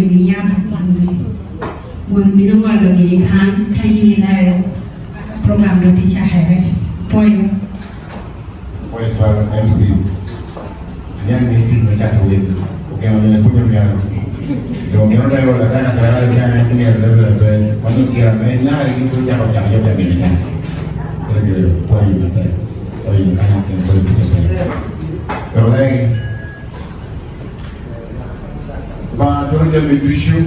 minha quando me não guardo que ele can cair na programa do teacher here foi para MC yang ni di macam tu okey macam punya miara yang miara dah ada kan ada yang punya level mana kira main lah lagi tu jangan ni kan kerja poin mata poin kan yang boleh kita kalau lagi baru dia berdusuk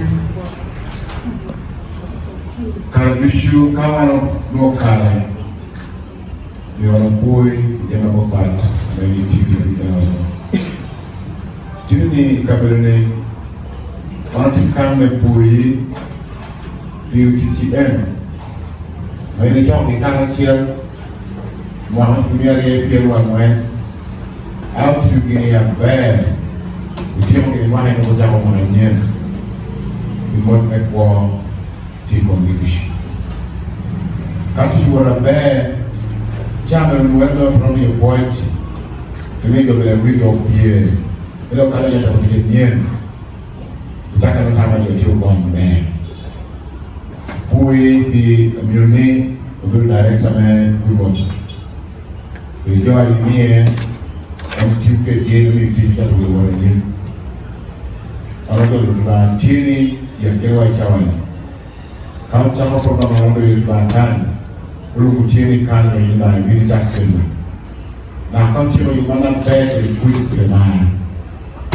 kalau berdusuk kawan no kalah dia orang pui dia nak buat dari titik kita. Jadi ni kabarnya orang tikam pui di UTM. Mereka jauh di tangan siap Muhammad punya dia peluang main. Out juga ni yang baik. Dia mungkin mana yang kita jauh mananya. Imut ekor di kompetisi. Kalau suara baik Chamber muerto from your points to make a bit of beer. You don't carry it out again yen. Kita akan utama your two one man. Pui di Murni untuk direct sama Goodmotos. Tujuan ini yang juga dia ni kita boleh buat yen. Orang tu lupa ciri yang kelai cawan. Kalau sama program orang tu lupakan. Belum ciri kan yang lain beri jakun. Nah kan ciri mana baik kuit kemana.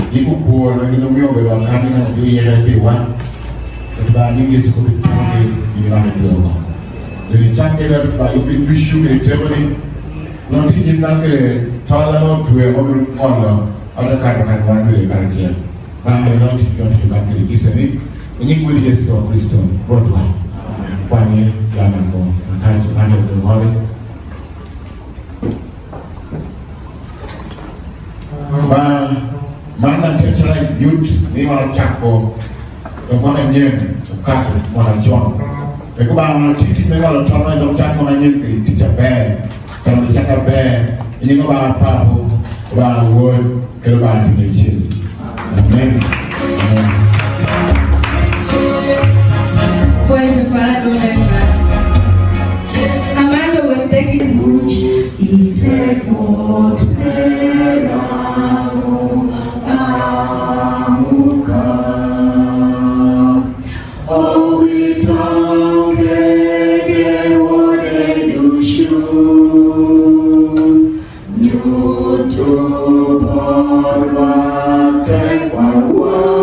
Ibu kuat lagi nomor berapa kami nak beli yang lebih wan. Sebab ini seperti ciri ini mana dua. Jadi cakap berapa ibu bisu beri terbalik. Nanti jika kita tahu dua mobil kolam ada kan wan beri kerja. Bahaya nanti kita kita di sini. Ini beri Yesus Kristus berdoa. Wanya jangan kau. Kaji mana tu hari. Mana dia celai youth ni orang cakap, orang nyen, kat orang jual. Mereka bang titik mereka orang tahu orang cakap orang nyen kiri tidak bad, kalau dia cakap bad, ini kau bang apa pun, bang word, kalau bang tinggal sini. Amen. Puede para donde Amanda will take it much. He take what oh, we talk what they do shoot. You to borrow take one word.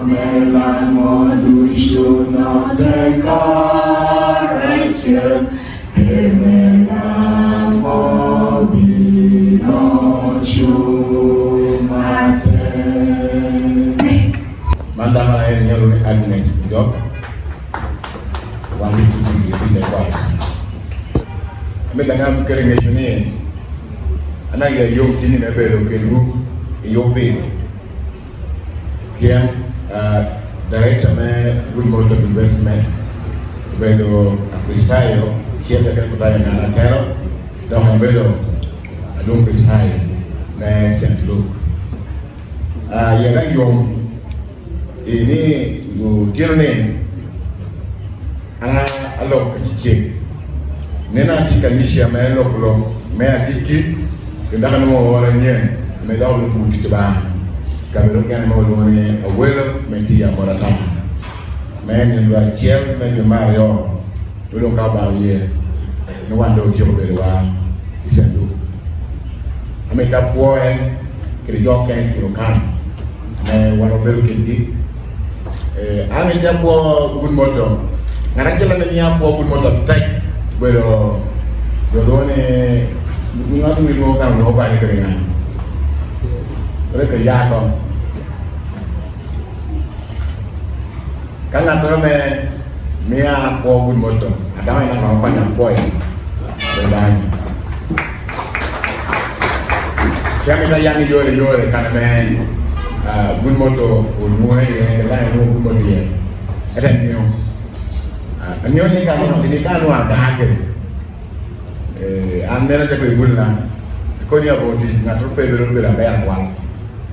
Melan modu should not take correction. Kemena fobi no chumate. Mandang lain yang lunik Agnes hidup. Wangi tujuh jadi lepas. Kami dengan kering ini. Anak ya yom kini nebel kelu yobe. Kian director me Goodmotos investment bedo Kristayo siapa yang bertanya anak tero dah bedo adung Kristayo me Saint Luke ya kan yom ini kira ni anak alok kecil nena kita nisha me alok lo me adiki kendakan mau orangnya me dah lu budi coba Kamera kan mau luani abuelo menti ya morata. Men yang ciel men yang Mario. Belum kabar ye. No wando kio belwa isendu. Ame kapoe kerja kan kiro kan. Me wano belu kendi. Ame japo Goodmotos. Ngana kila ni nyapo Goodmotos tek. Belo done ngatu ni lo kan lo ba ni keringan. Mereka ya kau. Kan atau mea po Goodmotos. Ada yang nak banyak poin. Berani. Kami dah yang jore kan Goodmotos unui yang lain Goodmotos dia. Ada nyo. Nyo ni kan ada ke. Amnera te pe bulla. Ko ni abodi ngatur pe belo bela bayar wal.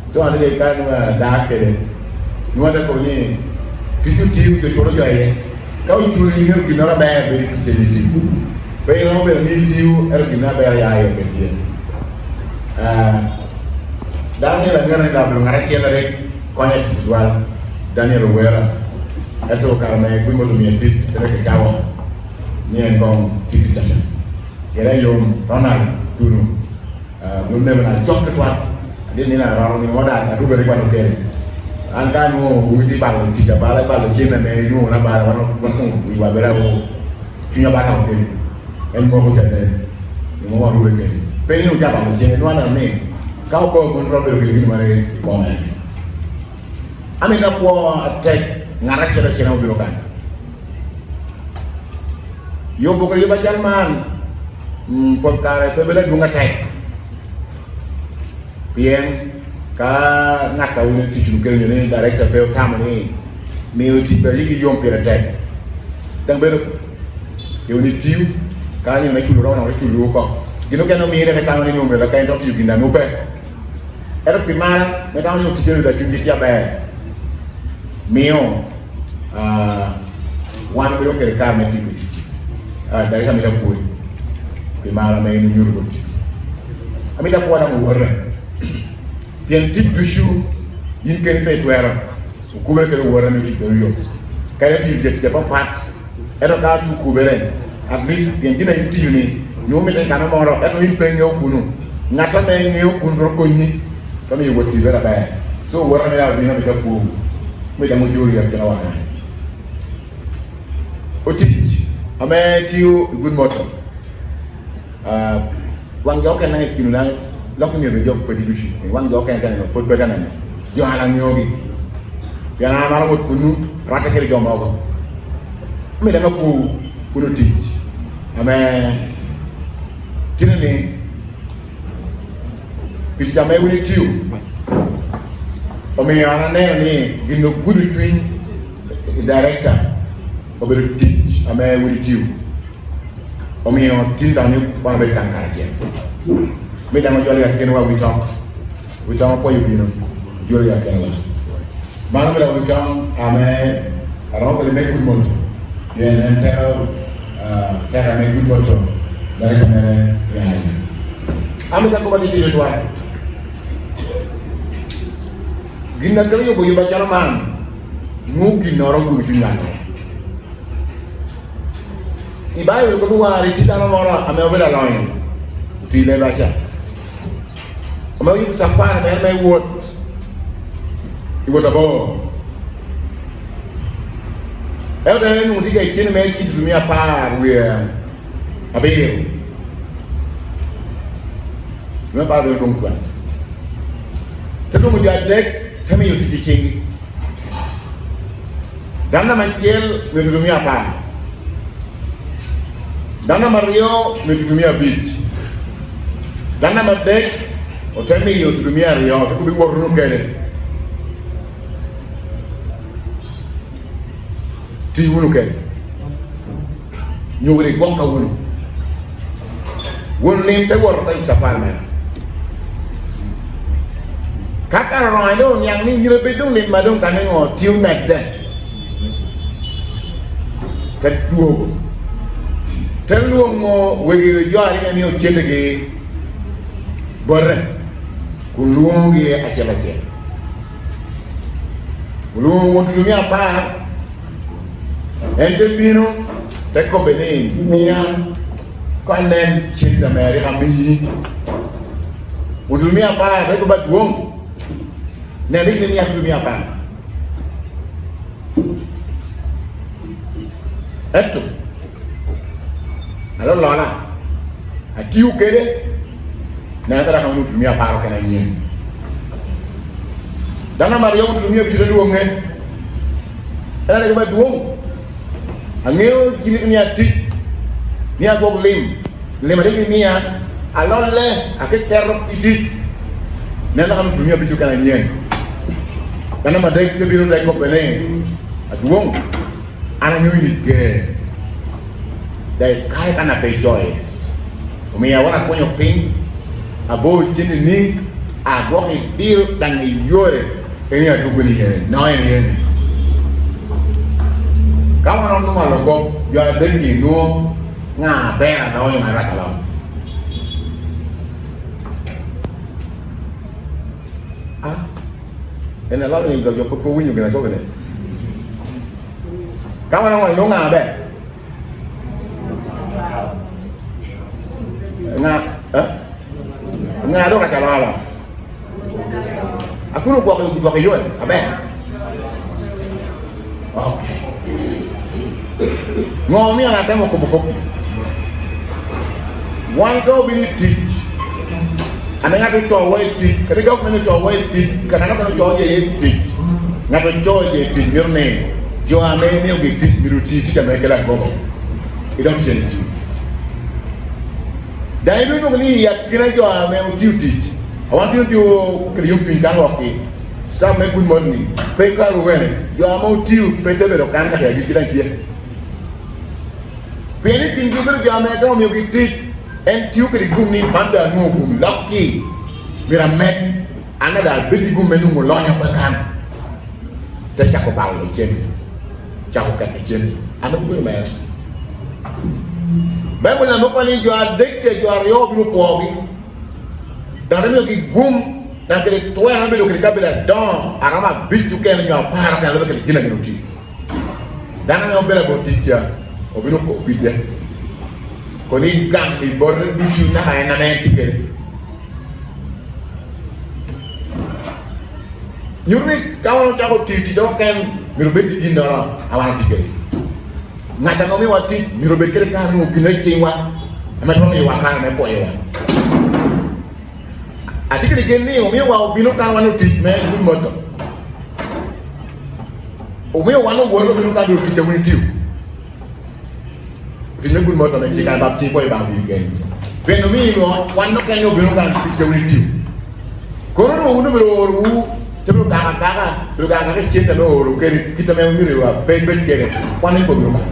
so ane de kan da kere ni wanda ko ni kitu tiu de choro jaye ka u churi ni ki na ba be ki ti be no be ni tiu er ki na ba ya ye be ti Daniel ngana da bro ngara chela rek ko nya ti dual Daniel Wera eto karame ku mo mi ti rek kawo ni en bon kiti tata kera yom Ronald Dunu lu ne na chok kwa dia ni na ro ni moda na du bere kwa no kere anga no uti ba lo ti ba la chena me no na ba no no wa bera wo kinya ba ka kere en mo ko kete ni mo wa du be kere pe ni ja ba mo chena no na me ka ko mo ro be ni mare ko me ami na ko attack ngara chera chena bi ro kan yo bo ko yo ba jalman ko kare to bela dunga tay bien ka ngaka woni ti ci gel ni directeur pe kam ni mi o ti be yi yom pe tay dang be yo ni tiu ka ni na ci lu ro na ci lu ko gino ke no mi re ka ni no me la ka ndo ti ginda no pe era pi mala me ta ni ti ci da ci ngi ya be mio wan be yo ke ka me ti dari kami dah puai, di malam ini nyuruh berarti. Kami dah puas dengan orang. Yang tip dusu, ini kini pay tuara. Kubel kena orang itu beriyo. Kaya di dia pat. Era kau kubel. At least yang kita itu ini, nyumi dengan kamu orang. Era ini pengen kuno. Ngata pengen kuno rokoni. Kami buat tiba apa? So orang yang bina kita pu, mereka menjuri yang kena wana. Oti. Ame tiu Goodmotos wang jo kan ay kinu lang lok ni be jok pedi dushi wang jo kan kan pot bedana jo ala nyogi ya na mara mot kunu rata kere jo mago me da ngapu kunu ti ame tinene pidi jame woni tiu ame ana ne ni ginno gudu twin director oberu teach ame wuri tiu omi on tinda ni ba be kan kan ke me da ma jole ya ken wa we talk po yu bino jole ya ken wa ba me da we talk ame aro ko me Goodmotos ye entero kera me Goodmotos dari kamera ya ame da ko ba ti to wa ginna kali yo bo yu ba man mu ginoro guru nyano Ibayo ko duwa ri tita no mora ame obera loin ti le bacha ame yi safar me me wot iwota bo elda nu diga ikini me ki dumia pa we abel me pa do dum kwa te do mu jadek teme yo ti chengi danna man ciel me dumia pa Dana Mario metumia beach. Dana Madek otemi yo tumia rio to bi worru kele. Ti wunu kele. Nyuri bonka wunu. Wonu lim te worru tay chapal me. Kaka ro ando nyang ni nyire bedung lim madung kanengo tiu medde. Kat duogo. Telu mo wegi yo ari ni o chende ge borre kuluongi achela che kuluongo ndumi apa ende bino te ko bene niya konen chinda meri hami ndumi apa te ko baduong ne ri ni ndumi apa eto alo lona atiu kede na tara hamu dumia paro kana nyen dana mario dumia bi do ngé ala ga ba duong angeo jini ni ati ni agok lim de ni ya alolle ak terro idi na hamu dumia bi kana nyen dana ma de bi do ko bene aduong ana nyuni ge dai kai kana pe joy umi ya wana konyo ping abo jini ni agora dio dan yore ini adu guni here now ini kamu orang tu malu kok jual daging nu ngapain now yang marah kalau ini lalu ni kalau jauh perlu juga nak coba ni kamu orang nu ngapain ngah tu kacau lah aku nak buat kejuan, apa? Okay. Ngomi anak temu kopi. One go bini teach. Ane ngatu cowo teach. Kali kau kena cowo teach. Karena kau kena cowo je teach. Ngatu cowo je teach mirne. Jo ame ni ogi teach miru teach kami kela gomo. Itu bisa teach. Dan itu tu kali ya kira jo ame utiu teach. I want you to create a can start make good money. Pay car when you are more to pay the can here. Anything you will get you get and you can go in Panda no lucky. We're a man, another big woman who will learn your can. Take up about the gym. Chow cat the gym. I'm a good man. But when I'm opening, you are addicted, you are your group. Dan kami lagi boom dan kali tuan kami lagi kabel down, arama bitu kan yang apa kan lagi gila gila uji. Dan kami bela botikia, obino ko bidya. Koni gang di border bitu na kaya na main tiket. Yuri kau nak titi jauh kan mirubet di indara awal tiket. Ngata kami wati mirubet kiri kan gila cewa, amat kami wakar mempo ya. Adik ni umi wa binu kan wanu di me Goodmotos. Umi wanu woro binu kan di jamu tiu. Binu Goodmotos ni kan bab ti ko ba bi gen. Ben umi no wanu kan yo binu kan di jamu tiu. Kono no unu biro tebro gaga ke cinta no ke kita me umi wa pe kere. Wanu ko binu kan.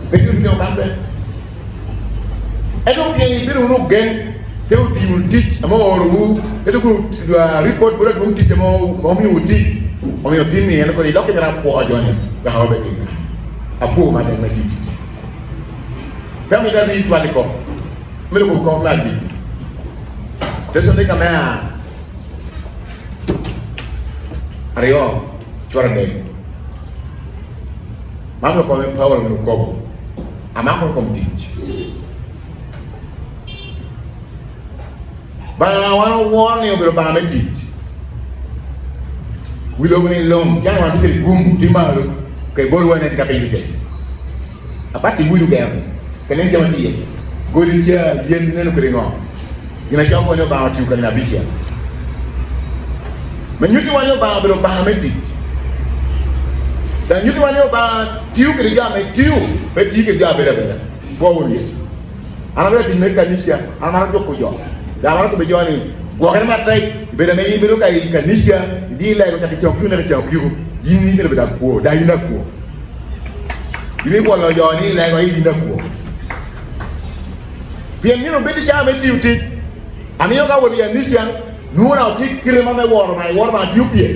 Pe binu kan be. Edo ke binu no gen teu ti will teach amo oru edo ku report bora dum teach amo mi uti o mi uti ni eno ko di lokke ra po ajone ga hawa be ni apu ma de ma di kami da di twali ko me ko la di teso de kamera ario chora de mamlo ko power me ko amako ko teach Bang wana warni obiro bang metit. Wilo bani long jangan wanti kiri gum di malu kay bolu wana di kapel dike. Apati wilo kaya kenen jaman dia. Goli dia yen nenu kiri ngom. Gina jampo nyo bang tiu kani nabisya. Menyuti wani bang obiro bang metit. Dan nyuti wani bang tiu kiri jame tiu peti kiri jame beda. Gua yes. Anak dia di mekanisya, anak joko jo. Dalam aku berjuang ni, gua kan matai, beda ni beda kai kanisya, di lagi kita cakap nak cakap ini beda kuo, dah ina kuo. Ini gua lo jual ni lagi ina kuo. Biar ni lo beda cakap mesti uti, ami yo kau beri kanisya, nuna uti kira mana war UPA.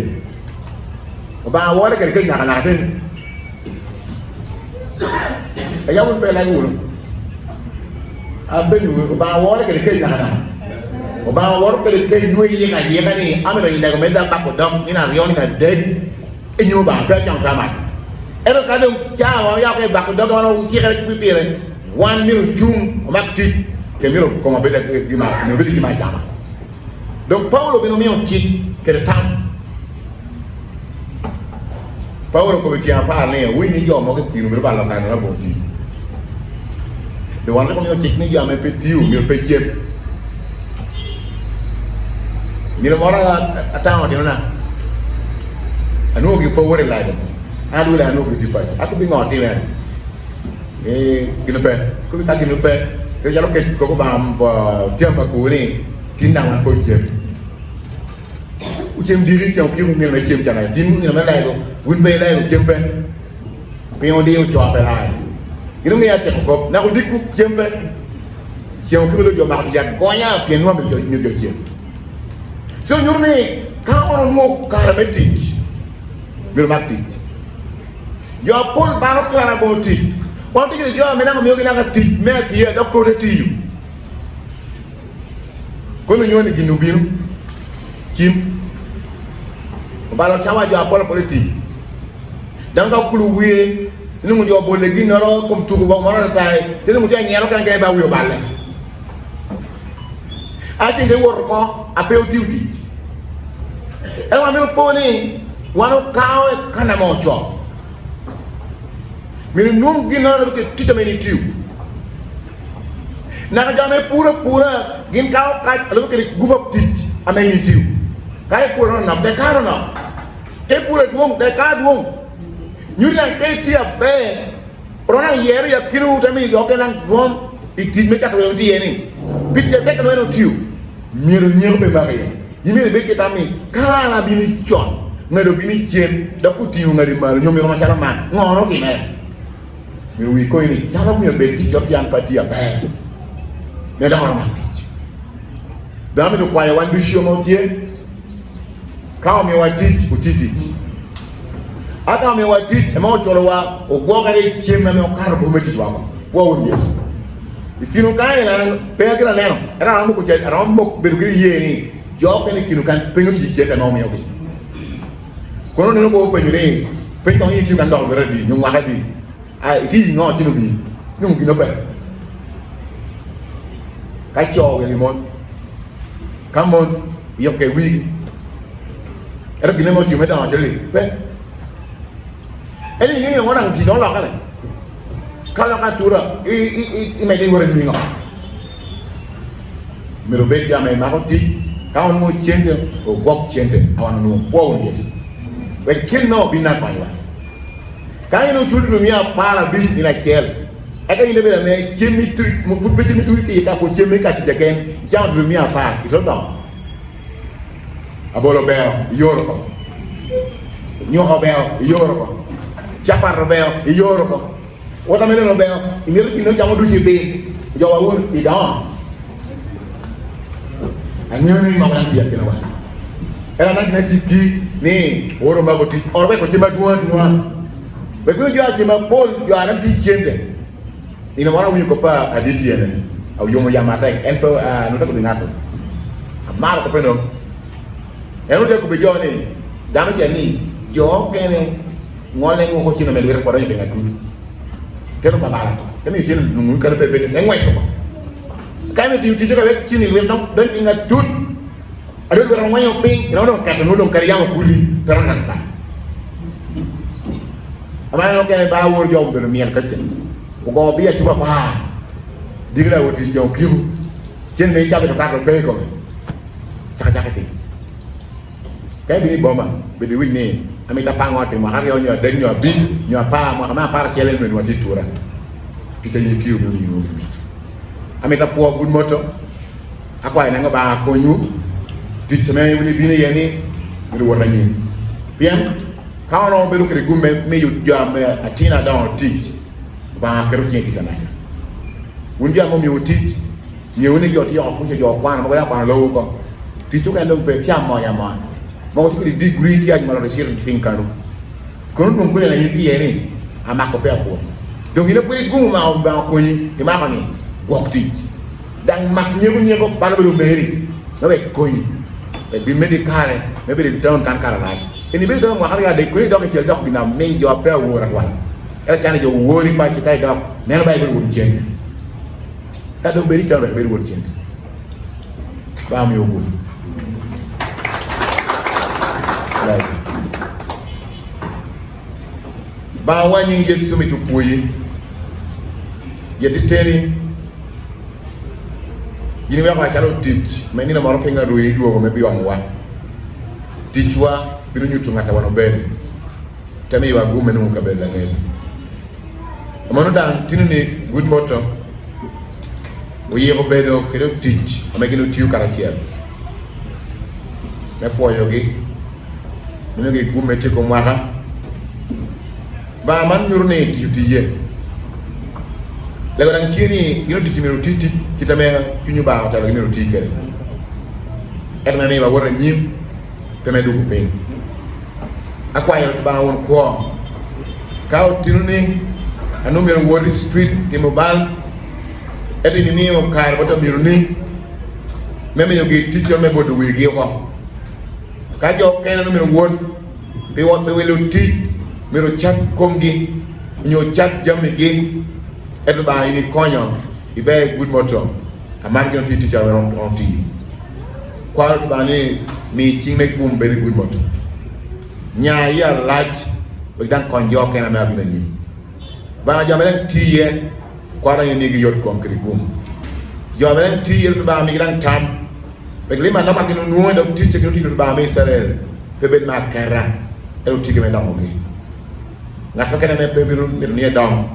Ba war kerja nak natin. Ayah pun pelai ulu. Aben ulu, ba war kerja nak natin. Oba wor pele kay noy yi nga yi ngani amero yi ndago meda bako dom ina rion nga dead enyo ba ga chang tamat ero kadum cha wa ya kay bako dom wana ci xere pipire 1 mil jum makti ke miro ko ma bele di ma no bele di ma jama donc Paulo beno mi on ci ke tam Paulo ko ti a parle wi ni yo mo ke pinu be ba lo kan na boti de wana ko mi on ci ni yo me pe tiu mi pe jem Mira mora atang di mana? Anu gi power lagi. Anu lah anu gi tipai. Aku bingung ti lah. Kilo pe. Aku tak kilo pe. Kalau ke kau bam tiap aku ni tinang aku je. Ujem diri jauh kiu mil macam jangan. Dim ni mana lagi? Gun pe lagi ujem pe. Pengen dia ucap pe lagi. Ini ni aja kau. Nak udik ujem pe. Jauh kiu lo jauh mak dia. Konya pianu ambil jauh ni jauh. so nyurni ka ono mo karabeti mir makti yo pol baro klara boti wanti yo menanga mi yogi nanga ti me ti ya dokko de ti yu kono nyoni ginubinu kim balo chawa jo pol politique danga kulu wiye ni mu jo bo le ginoro comme tout bo mara tay te mu tay nyelo kan kay ba wiyo balle ati de wor ko apeu diuti e wa mi poni wano kawe kana mo cho mi num ginoro ke titameni tiu na jame pura gin kaw ka lo ke gubab tic ameni tiu kay pura na de karo na ke pura duong de ka duong nyuri ke tia be rona yeri ya kiru tami yo ke nan rom itit me chakwe ndi yeni bit ya tek no tiu miru nyer be mari yimi be ke tami kala bini chon ngado bini chen da ku tiu ngari mal nyomi roma chara man ngono ki me mi wi ko ni chara mi be ti jop yang patia be ne da horma da mi do kwa ya wan du shomo tie ka mi wa ti utiti aka mi wa ti e mo choro wa o gogare chema me o karbo me ti wa ko wo yes ikinu kai na pe gra leno era mo ko je era mo be gri yeni jo pe ni kinu kan pe ngi je ta no mi o ko no ko pe ni pe to yi ti kan do gra di nyu wa ka di ai ti ngo ti no bi nyu gi no pe cái cho cái limon cảm ơn yêu cái vi rất cái limon chịu mấy đòn cho liền đấy ấy thì những người nói rằng thì nó là cái này kalau kan tura mày đi ngồi nhìn ngọ mình rồi bây giờ mày mà có tí kau mau change o gok change awan no power yes we kill no bina kwa kai no chulu mia para bi ina kel aka ile bela me chemi tu mo pu peti mi tu ti ka ko chemi ka ti jaken ja du mi afa ito do abolo be yoro ko nyo be yoro ko chapar be yoro ko wota mele no be ni no chamo du jibe jo wa won i da ani ni ma kan dia kena wa era na jiki ni woro ma ko ti orbe ko chema duwa be ko jo chema pol jo ana ti chende ina mwana winyo ko pa aditi ene au yomo yamata enpo no ta ko ngato amara ko peno eno de ko be joni dama jani jo kene ngole ngo ko chino mel wer ko dañu be ngatu keno babala kemi jeni nungu kala pe be ngwai ko kami di joga wek chini wer donc dañ nga tut ado wer ngoyo ping no do ka no do kari yama kuli peronan ta amana no kene ba wor jom be no miel ka chen ko biya chuba pa digla wo di jom kiu chen me cha be ka ko be ko cha cha ke cái bi boma be di winni amita pa ngote mo har yo nyo den nyo bi nyo pa mo ma par chelen me no di tura kita ni kiu no ni no amita po Goodmotos akwa ina nga ba ko nyu di teme ni bi ni yeni mi wo na ni bien ka ono be lu ke gumme me yu jam atina down teach ba kero chen kita na wundi amo mi uti ni woni yo ti ko se yo kwa mo ga kwa lo ko ti tu ka lo pe pia mo ya mo mo ti di degree ti ajma lo sir tin kanu ko non ko la yi yeni ama ko pe ko donc ina ko gumu ma ba ko yi di ma ko ni wakti dan mak nyego ba lo meri no be ko yi be bi medicale me be down kan kala na ini be do mo har ya de ko do ko ci dox dina me jo pe wo rak wan era chane jo wori pa ci tay dok nena bay be won chen ta do beri taw be won chen ba am yogo ba wani yesu mi to poyi yeti teni yini wa ka chalo teach me ni na maro penga do yi do me bi wa teach wa bi ñu tu ngata wono ben tami wa gume no ka ben la ngel amano dan tinini Goodmotos o yego bedo kedo teach amagino tiu karakiel me poyogi mingi gume te ko mara ba man nyurne tiu tiye lego dan tini gino titi mero titi kitame tunyu ba ta gino titi kere edna ni ba wara nyim te me dugu piny akwayo ba won ko kaw tinuni anu mero wori street timobal edini ni o kar bota miruni meme yogi teacher me bodu wigi ko ka jo kena no mero won be won be welo ti mero chat komgi nyo chat jamigi edu ba ini konyo ibe Goodmotos amam gino teacher on TV kwa ba ni mi chingme kum be Goodmotos nya ya large be dan konjo kena me abina ni ba jamelen tiye kwa na ni gi yot konkri kum jamelen tiye ba mi dan tam be lima na ma gino nuo da teacher gino ba mi sarel pe be na kera e tigi me damo gi ngata kena me pe biru ni dam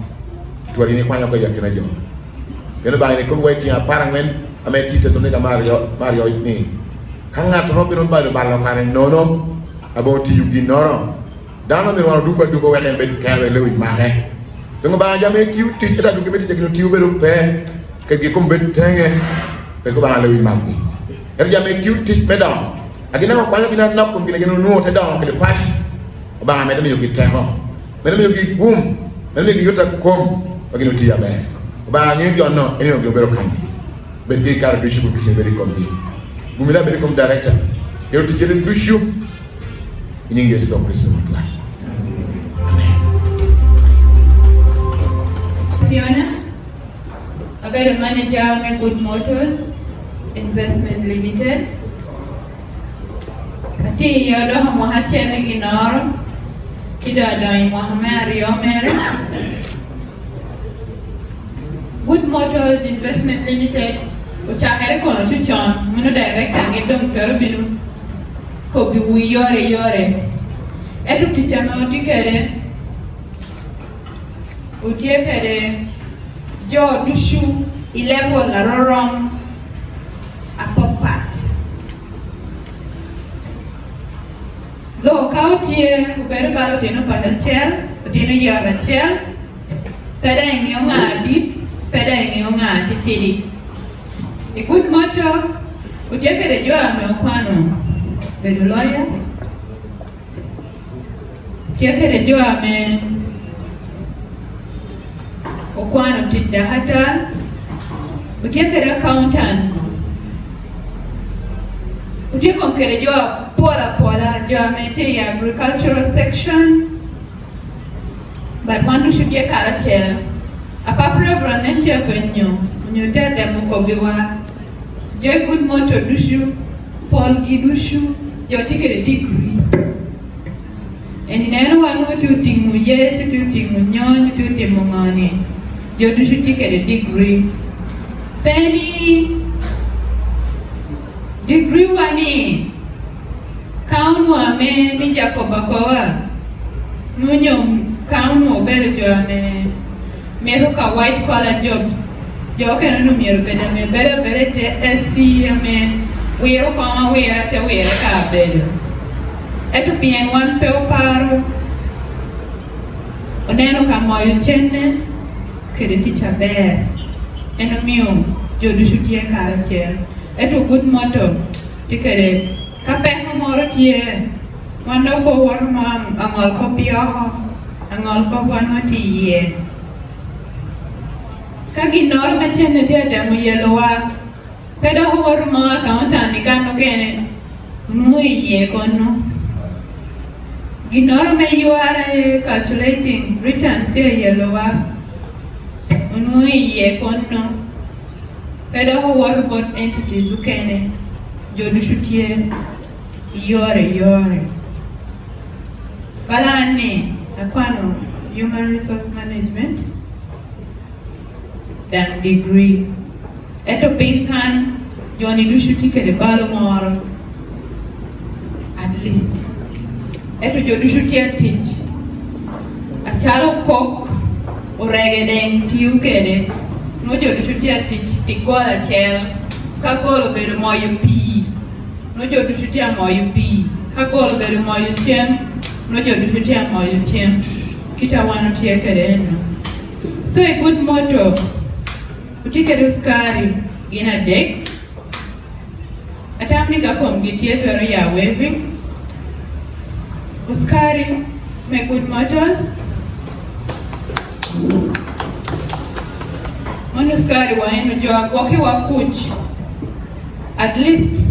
to ni kwa ko yakina jom beno ba ni ko weti a parangen ame tite so ne ga mario ni kanga to robino ba do ballo kare nono about you ginoro dano mi wona duba duba weten be kawe lewi mare ngo ba jame tiu tite da duga beti tekno tiu be do pe ke gi ko be tenge be ko ba lewi maggi jame tiu tite be da agina ko kwa gina nok ko gina gino no te da ko le pas ba me da mi yogi teho me da mi yogi boom me mi yota kom bagino tiya be ba ngi jonno eni no bero kandi be bi kar du shugo bi be kom bi bu mi la be kom director yow ti jere du shu ni ngi so Kristo mutwa amen. Fiona, a better manager at Goodmotos Investment Limited. Ati yodo hamo hachele ginoro ido adoi Mohamed Omere. Goodmotos Investment Limited uchahere kono chuchon mino director ngedong pero binu ko bi yore edu tichano tikere utiekere jo dushu 11 la rorom apopat do kautie ubere balo teno patachel teno yara chel pada ngio ngadi pada ngio ngati tidi e Goodmotos utiekere jo ameokwano bedo lawyer utiekere jo ame okwano tidda hata utiekere accountants utiekomkere jo pola jo ame te agricultural section but wandu shutie karachel apa program nente penyo nyote demo kobiwa jo Goodmotos dushu Paul Gidushu jotikere degree and neno wanu tutingu ye tutingu nyonyi tutingu ngani jodushu tikere degree penny degree wani kaunu ame ni Jacoba kwa nunyo kaunu obere jo ame meruka white collar jobs jo kana numero bedame bere te SC ame wero kama wera te wera ka bedo eto bien wan pe oparo oneno ka moyo chenne kede ticha ber eno mio jodu shutie kara cher eto Goodmotos tikere ka pe moro tie wando ko war ma angol ko pio angol ko wan tie ka ginor ma chenne te demo yelowa pedo horo ma accountant ni kano kene muiye kono ginoro me you are calculating returns te yelowa muiye kono pedo horo bot entities ukene jodu shutie yore balani akwano human resource management dan degree eto pinkan joni dushu tikere balo moro at least eto jo dushu tia teach achalo kok orege den tiu kede no jo dushu tia teach pigola chel kagolo bedo moyo pi no jo dushu tia moyo pi kagolo bedo moyo chem no jo dushu tia moyo chem kita wano tia kede no so a Goodmotos utikere uskari gina dek Atamni ka kom gitie pero ya waving. Uskari me Goodmotos. Uskari wa eno jo akoki wa kuch. At least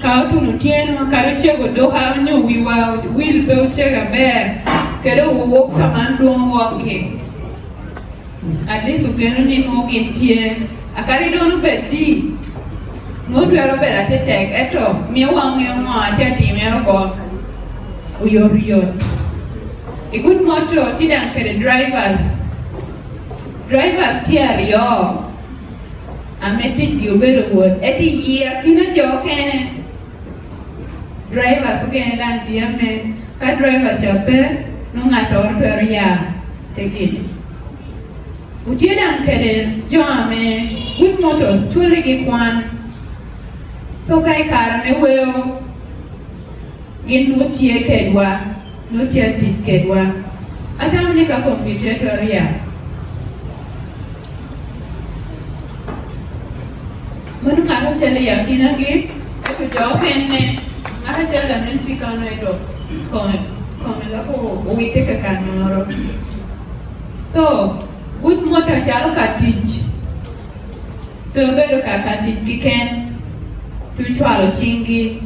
kautu nutieno karochego doha nyo wiwa will be uchega bear. Kero uwo kamando wake. At least ugeno ni nogintie. Akari donu bedi. No twero beda tetek eto miyo wangu atia di mero go uyoriot. A good motto tidang kere drivers tiar yo ameti diobero wood eti iya kina jo kene drivers ukene dan tiame ka driver chape no ngator twero ya tekini utidang kere jo ame Goodmotos chule gi kwan. So kai kara me weo gin nutie kedwa nutie tit kedwa atamni ka kompetitoria manu ngata chele yakina gi eto jokenne ngata chele nenti kano eto kome la ko uite ka kanoro. So Goodmotos chalo ka tich pero bedo ka tich kiken tuchwalo chingi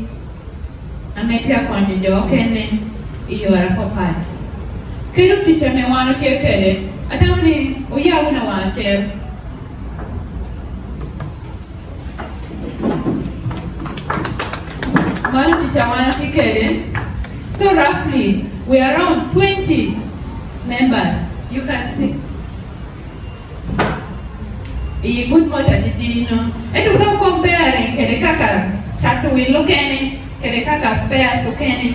ametia kwenye jokene iyora kopati kero ticha me wano tiekele atamni uyawu na wache wano ticha wano tiekele. So roughly we are around 20 members. You can sit. I Goodmotos titino etu ka comparing kede kaka chatu wilo kene kede kaka spares ukene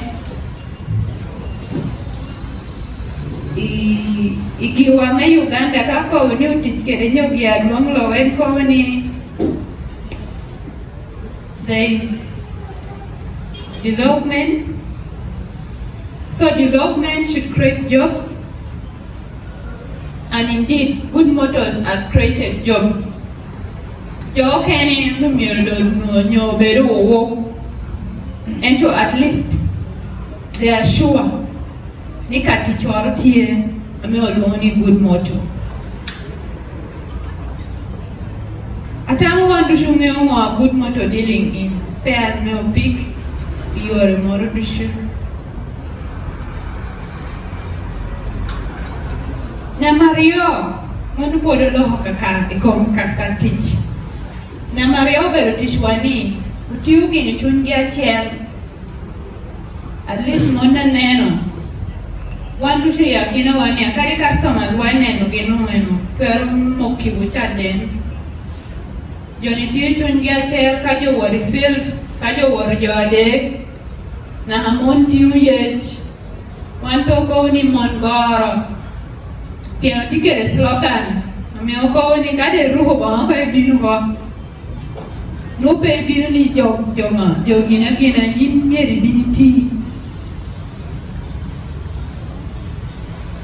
ikiwa me Uganda kako uni utich kede nyogi aduang lo en ko ni there is development. So development should create jobs. And indeed, Goodmotos has created jobs. And so at least they are sure Nikati Chortie Ameoloni Goodmoto. Atamu want to show me Goodmoto dealing in spares me big you are more issue. Na Mario, manu podo loho kaka ikom kaka teach. Na Mario bero tishwani, utiugi ni chungia chel. At least mona neno. Wandu shi yakina wani akari customers waneno genu wenu. Pero moki wuchaden. Joni tiu chungia chel kajo wari field, kajo wari jode. Na hamon tiu yech. Wantoko ni mongoro. Piano tikere slogan. Ameoko ni kade ruho ba ka binu ba. No pe binu ni jonga jogina kina yin ngeri biniti.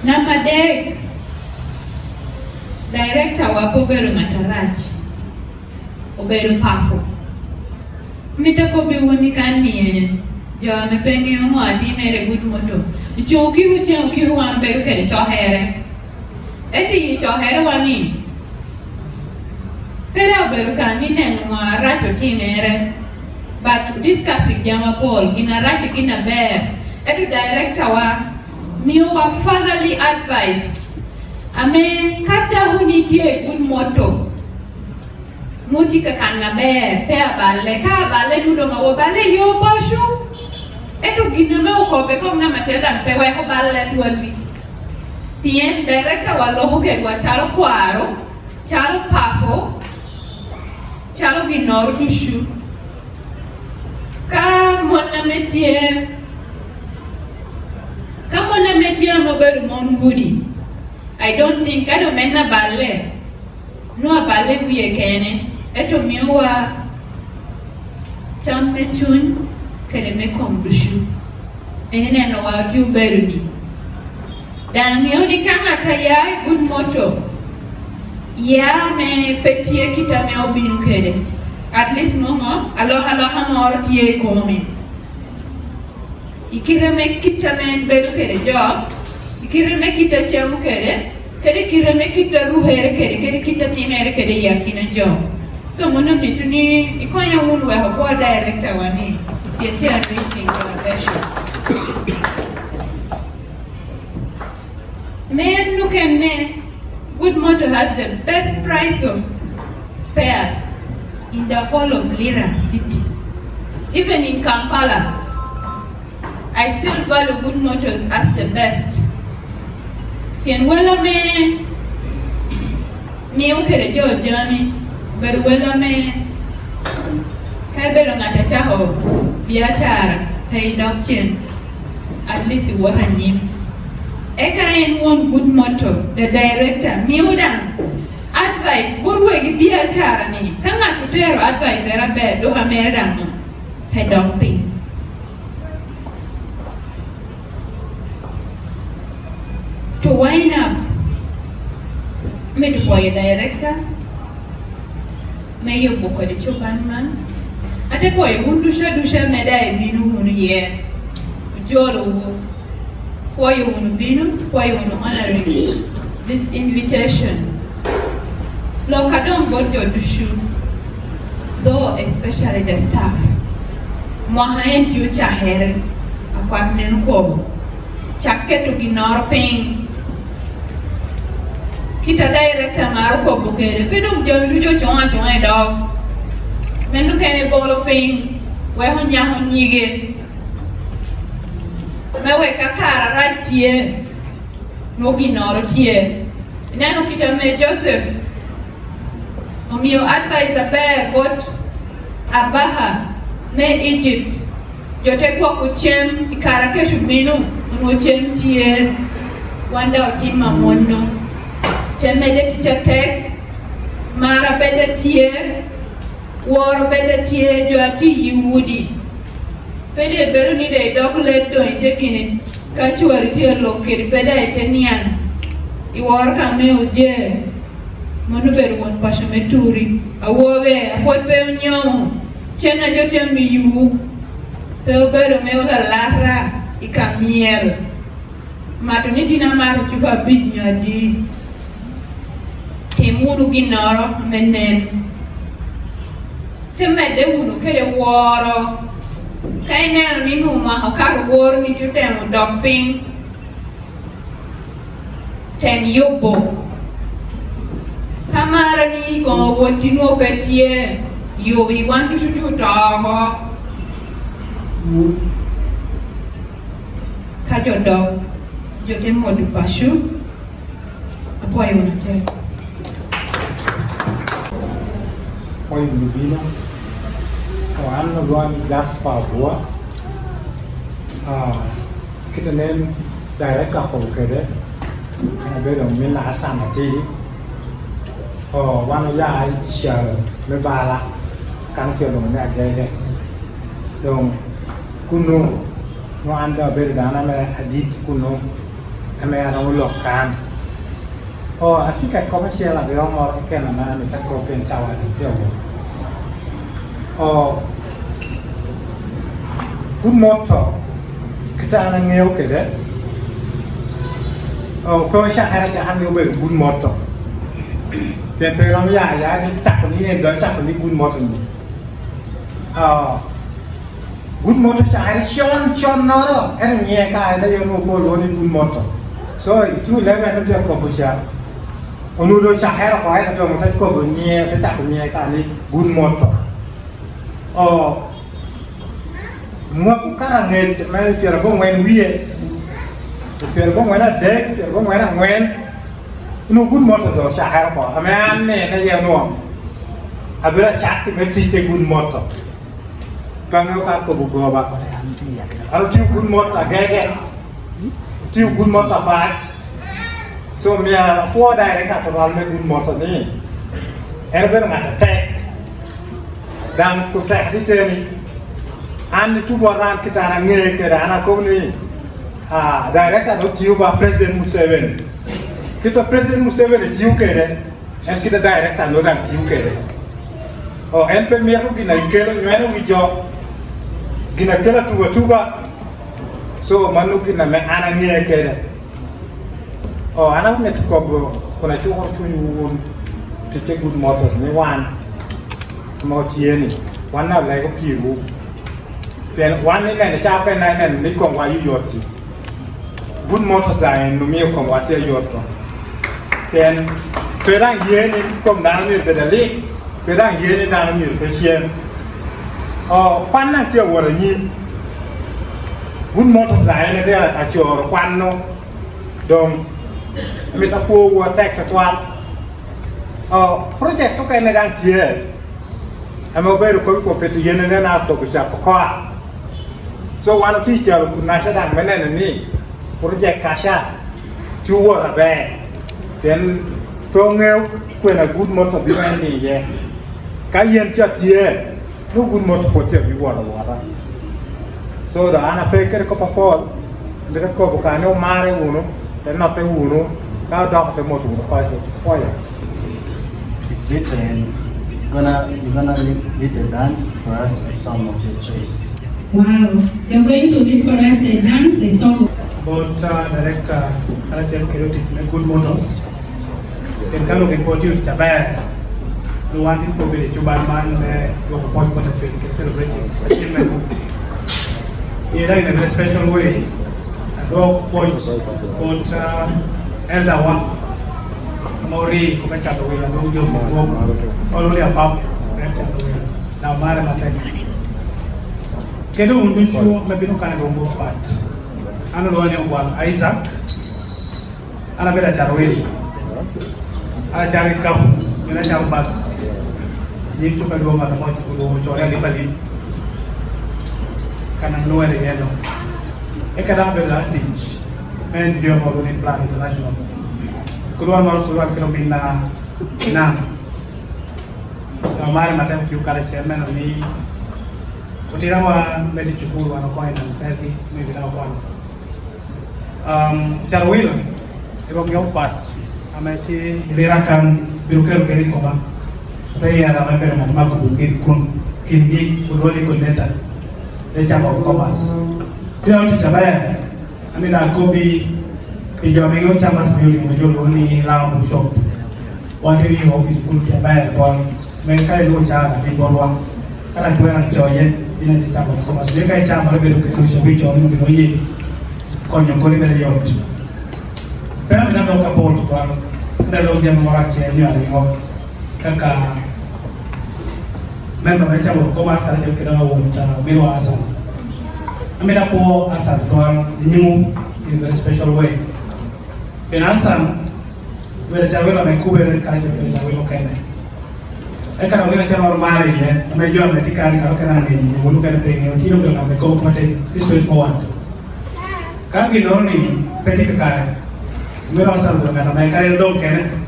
Number dek. Director wa Poberu Matarachi. Oberu Pafo. Mitako bi woni kan niene. Jo me pengi mo ati mere Goodmoto. Choki wan beru kede chohere. Eti chohere wani. Pero beru kan ni nenu racho timere. But discussing jama Paul gina racho gina bear. Eti director wa miwa fatherly advice. Ame kada hunitie Goodmoto. Nuti kakanga bear pea bale ka bale nudo ngawo bale yo basho. Etu gina me ukobe kom na macheda pewe ho bale tuali. Pien director wa loho kedwa chalo kwaro, chalo papo, chalo ginor dushu. Ka mona metie moberu mon gudi. I don't think I don't menna balle. No balle wiye kene. Eto miwa chamme chun kene me kom dushu. Ene no wa tiu beru ni. Dan mioni kama tayari Goodmoto ya me petie kita me obinu kede at least mongo aloha moro tie komi ikireme kita men beru kere job ikireme kita chemu kere kireme kita ruhere kere kita tinere kere yakina job so mona mituni ikonya wulu wa ko director wani yeti amazing collaboration men look and Goodmotos has the best price of spares in the whole of Lira city. Even in Kampala, I still value Goodmotos as the best. Yen wala me ukere jo jami, but wala me kai bero ngata chaho biachara tay dokchen at least waranyim. Eka en one Goodmotos, the director, miudan advice, burwe biachara ni, kanga tutero advice era be do hamerdan no, pedoping. To wind up, me to boy a director, me yo boko de chopan man, ate boy dusha meda e binu hunu ye, jolo wo. Why you want to be why you want to honor this invitation. Look, I don't go to shoot, though especially the staff. Mohamed you chahere, aquatnen ko, chaket to ginor ping. Kita director marco bukere, pedum jojo chonga dog. Menu kene bolo ping, where honya honyige. Mewe kakara right here, Mogi Noro here. Nano kita me Joseph. Omio advice a bear got Abaha, me Egypt. Jote kwa kuchem, ikara keshu minu, unuchem tie, wanda otima mono. Temede teacher tek, mara bede tie, war bede tie, joati yiwudi. Pede beru ni de doculet do itekini kachuari tier lokiri peda etenian iwar kame uje monu beru won pasha meturi awowe apot be unyomo chena jote miyu pe beru me ola lara ikamiel matuni tina maru chupa binya di temunu ginoro menen temede unu kede woro kai neno ni numa hokar wor ni tutemo doping tem yobo kamara ni ko wotino betie yo we want to shoot you dog kajo dog yo temo du pashu apo ayo na te Oi Lubino Ano luan gas Papua kita nem direct ka ko kede ana be do min na sama ti wana ya sha me bala kan ke do na de donc kuno no anda be dana me adit kuno ame ana lokan atika commercial la be mo ke na ni ta ko pen chawa ti Goodmotos kita anak ngeu kede, kalau saya harus ngeu Goodmotos, orang ya cak ni dah cak ni Goodmotos ni, Goodmotos saya harus con noro, ni kaya ada yang mau ni Goodmotos, so itu lepas nanti aku bisa, onu saya harus kaya ada orang kau ni cak ni kaya ni Goodmotos, mua cũng khá là nghề mà chuyện là có ngoan vie chuyện là có ngoan là đẹp chuyện có ngoan là ngoan nó Goodmotos rồi xả hai bỏ mà anh này nó gieo nó bây giờ chặt thì mới chỉ chơi Goodmotos càng nhiều các cô bố bà anh tiêu Goodmotos là ghê tiêu Goodmotos bát so mình qua đây để cả tụi mình Goodmotos này em biết là ngặt tệ đang tụi tệ thì chơi này Andi tu boran kita na nge ke ana ko ni director no tiu ba president Museveni kita president Museveni tiu ke de en kita director no dan tiu ke de o en pe mi ko gina kelo nyero wi jo gina kela tuba so manu gina me ana ngie kede o ana met ko kuna shughur tu yun te Goodmotos ni wan mo tieni wan na lai ko piru pen wan ni ne cha pe na ne ni ko wa yu yoti Goodmotos da en no mi ko wa te yoto pen perang yeni ko na ni de dali perang yeni na ni pe chen o pan na che wa ni Goodmotos da en de a chor kwan no dong mi ta po wa tek ta twat project so kai na dang tie amo beru ko petu yene na to ko sa ko so one teacher na sa dang menen ni project kasha tu wa be then to ngeu ko na Goodmotos bi man ni ye ka yen cha tie no Goodmotos ko te bi wa so da ana pe ker ko papol ndere ko ka no mare uno te no te uno ka dok te motu ko pa ya. It's written, you're gonna lead a dance for us, a song of your choice. Wow, you're going to read for us a dance, a song. About director Arachel Kerotic Goodmotos. Then kind of report you to Tabaya. We wanted to be the Chuban man, go point for the trade, celebrating achievement. He died in a very special way. And go points, but elder one. Mori kuma chado wila no jo fo only about chado wila na mara matek kedo undu shu mabino kana go fat ana lo ne wal Isaac ana bela chado wila ana chari kaw ina charo bags ni to ka do ma mo ti ko chore ali bali kana no ere yelo e kada bela teach men dio mo ni plan international keluar kilo bina na mari matem kiu kare chairman ni kutira wa medi chukuru wana kwa ina mpedi maybe na kwa charwilo iro ngau pat ameti Lira kan biruker keri koba tei ara member ma ko bukir kun kingi kuloni kuneta the Chamber of Commerce ila uti chabaya amina kobi Pijamigo Chambers building majolo ni round shop. One day you office put a bad boy. Make a little child in Borwa. Can I wear a joy in the Chamber of Commerce? Make a chamber of education which on the way. Con your colleague yacht. Perhaps I don't support one. The long game Morachi and you Kaka member of the Chamber of Commerce as you can know Miro Asan. I made a poor Asan to one new in a very special way. Penasan, where Javila may cover the Kaiser Javilo Kene. I can organize a normal, a major medical Karakan, you will look at the thing, you know, the coconut this way forward. Can't be only petty car. We are also looking at a American dog cannon.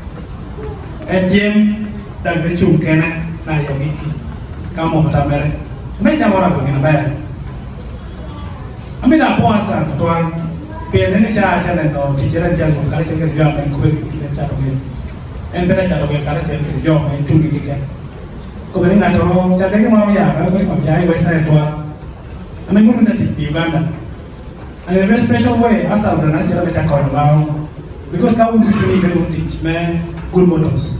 And Jim, that the two cannon, now you're getting. Come over to America. Make a more of a bed. I mean, I want some to one. Pene cha chana no teacher cha ko kala cha job en ko ki cha to en bela cha to kala cha job en tu ki ke ko bene na to cha de mo ya ka ko ko jai west side to ana ngum na ti Uganda and in a very special way asa the na cha ta ko now because ka we should even teach me Goodmotos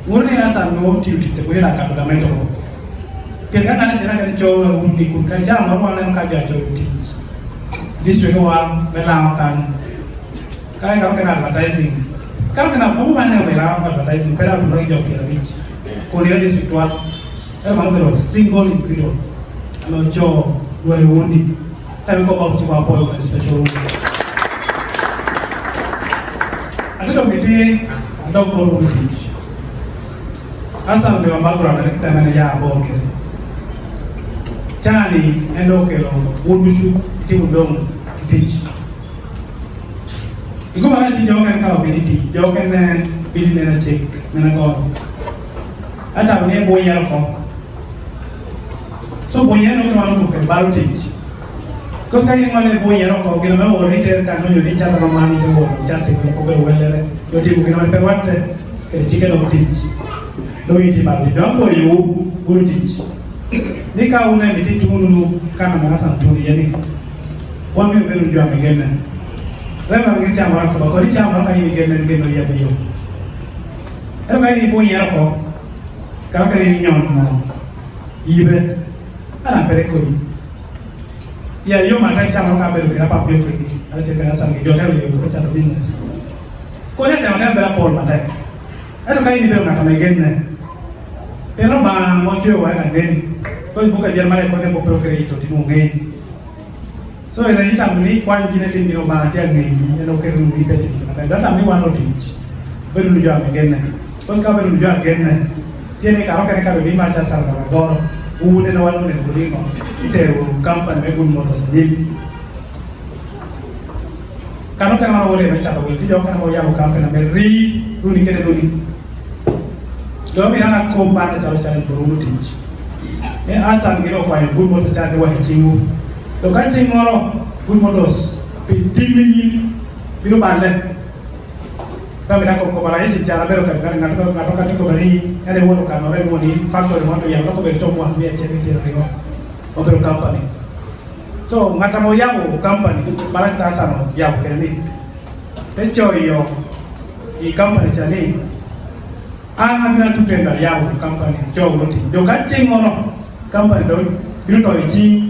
ngone asa no ti ti ko era ka da mento ko ke ka na cha ka cho undi ku ka ja mo na ka ja cho teach this way wa mela kan kai ka kana advertising kan kana mo ba na mela advertising pera no job kila beach ko ni this one e ma no single ingredient ano cho we wundi tabi ko ba ci ba boy ko special ando miti ando ko no teach asa ndo background na kita na ya bo kile tani endo kelo wudushu timu dong teach. Iko mana ti jokan ka ability, jokan na bili na check na go. Ata ne boya ko. So boya no ko ko baru teach. Kos kali ngone boya ko gila me ori ter kan no yoni chata no mami to wo chate ko be welere. Yo ti ko gila me perwatte ke chike no teach. No yiti ba do ko yu urutich. Nika una miti tunu kana masa tuni yani. Wami beru jua megena. Rema ngiri chama ko ko ri chama ka ni gena ngeno ya biyo. Ero ka ni bonya ko. Ka ka ni nyon mo. Ibe ana pere ko. Ya yo mata chama ka beru kira pa Afrika. Ala se kana sang yo ka yo ko cha business. Ko ne ta ka bera Paul mata. Ero ka ni beru na ka megena. Pero ba mo chwe wa na ngeni. Ko buka Jerman ko ne po pro credito ti mo ngeni. So ina ita mni kwa ngine ti ngiro ba ti ngeni eno ke ru ita ti na data mi wa no ti. Beru lu ja megena. Ko ska beru lu ja gena. Tiene caro que ne ma cha sa na doro. Ne no wanu ne ko ringo. Itero company me Goodmotos ni. Kano kana wole me cha to ti jo kana mo ya ko company me ri ru ni kene ru ni. Do mi na ko pa na cha cha ko ru ti. E asan ngiro kwa Goodmotos cha de wa chingu. Do ka chingoro Goodmotos pi dimini biro balle. Kami nak ko balai secara beru kan ngato ko bari ada wono kan ore woni factor mo to yang ko be to mo be che be rio o beru company so ngata mo yawo company bala ta sama yawo kerni pecho yo I company chani ana mina tutenda yawo company jo roti do ka chingono company do biru to ichi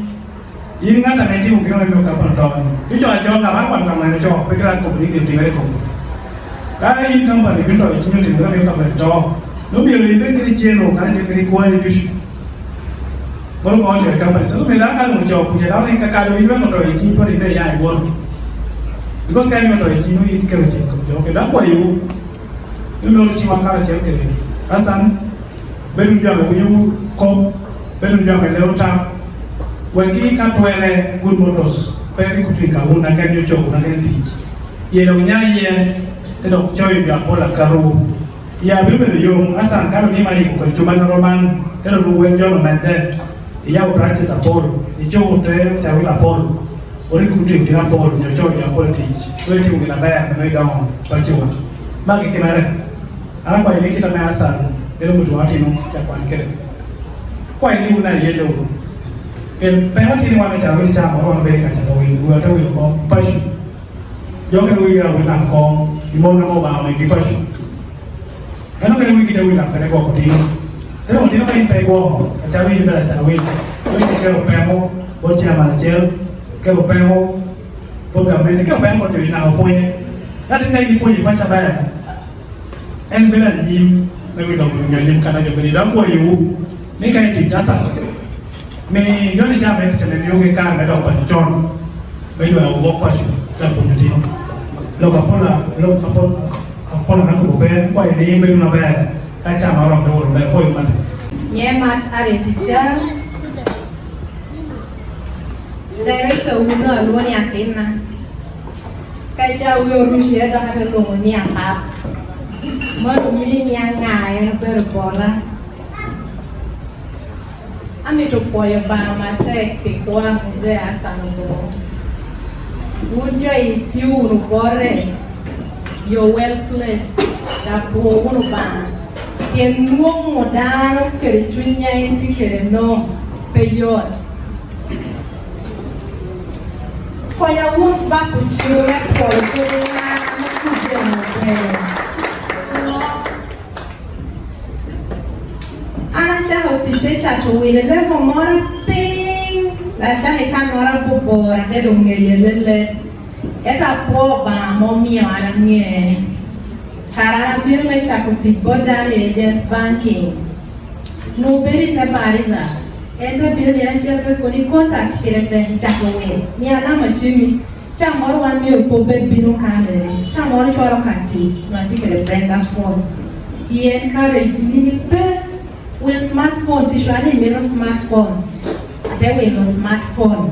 yin ngata menti mo kiro no company to icho acho ngama kwan kamane cho pe kra ko ni ke tingare ko kai company binto ichi nyote ngara yo company to no bi le be kiri cheno kana je kiri kwa ni bish bolo ko je company so me la ka no jo ku je da ni ka ka do ibe no to ichi to ni be ya won because kai no to ichi no i kero je ko jo ke da kwa yu no chi ma kara che ke asan belu ja mo yu ko belu ja me le ta weki ka twele Goodmotos peri kufika una kan yo cho una kan tich yero nyaye do choy ya pola karu ya bibe yo asan karo ni mali ko chuman roman telo lu wen jono mande ya practice apol I cho te tawila apol ori ku ti na apol yo cho ya pol teach we ti ngina ba na down pa chiwa ba ke kinare ala kwa ile kita na asan telo mtu wati no ta kwa nkere kwa ile una yelo el penalty ni wana cha wili cha mo be ka cha wili wa ta wili ko pashu yo ke wili ya wili ko imona mo ba me ki pashu ano ke wili kita wili na ka ko ti pero ti no ka inte ko cha wili bela cha wili wili ke ro pemo bo cha ma chel ke ro pemo bo ga me ke ro pemo ti na po ye ya ti ngai ni po ye pa cha ba en bela ni me wi do ngai kana jo be da ko yu ni kai ti cha sa me yo ni cha me te me yo ke ka me do pa jon me yo wo pa chu ka po ni no lo ka pola na ko be kwa ni me no be ka cha ma ro do be ko ma nye mat are teacher director uno alwoni atina ka cha uyo rushi da ha lo ni apa mo mi ni anga ya be pola ametopoya ba mate kwa mzee asango unjo itiuru bore you're well placed da po uno ba yen nuong modano kere chunya enti kere no peyot kwa ya un ba kuchiwe kwa kuna kuje no ana chaho tiche chato wile levo mora ping la chahe kan mora bobora te do ngeyelele eta po ba momi ana nge karana birme chako tiboda agent banking no beri te bariza ente birle na chete ko ni contact pirete chato wile mi ana machimi cha mora wan mi po bet biro kale cha mora choro kanti no antikele brenda phone he encouraged me pe will smartphone tishwani miro smartphone ate will smartphone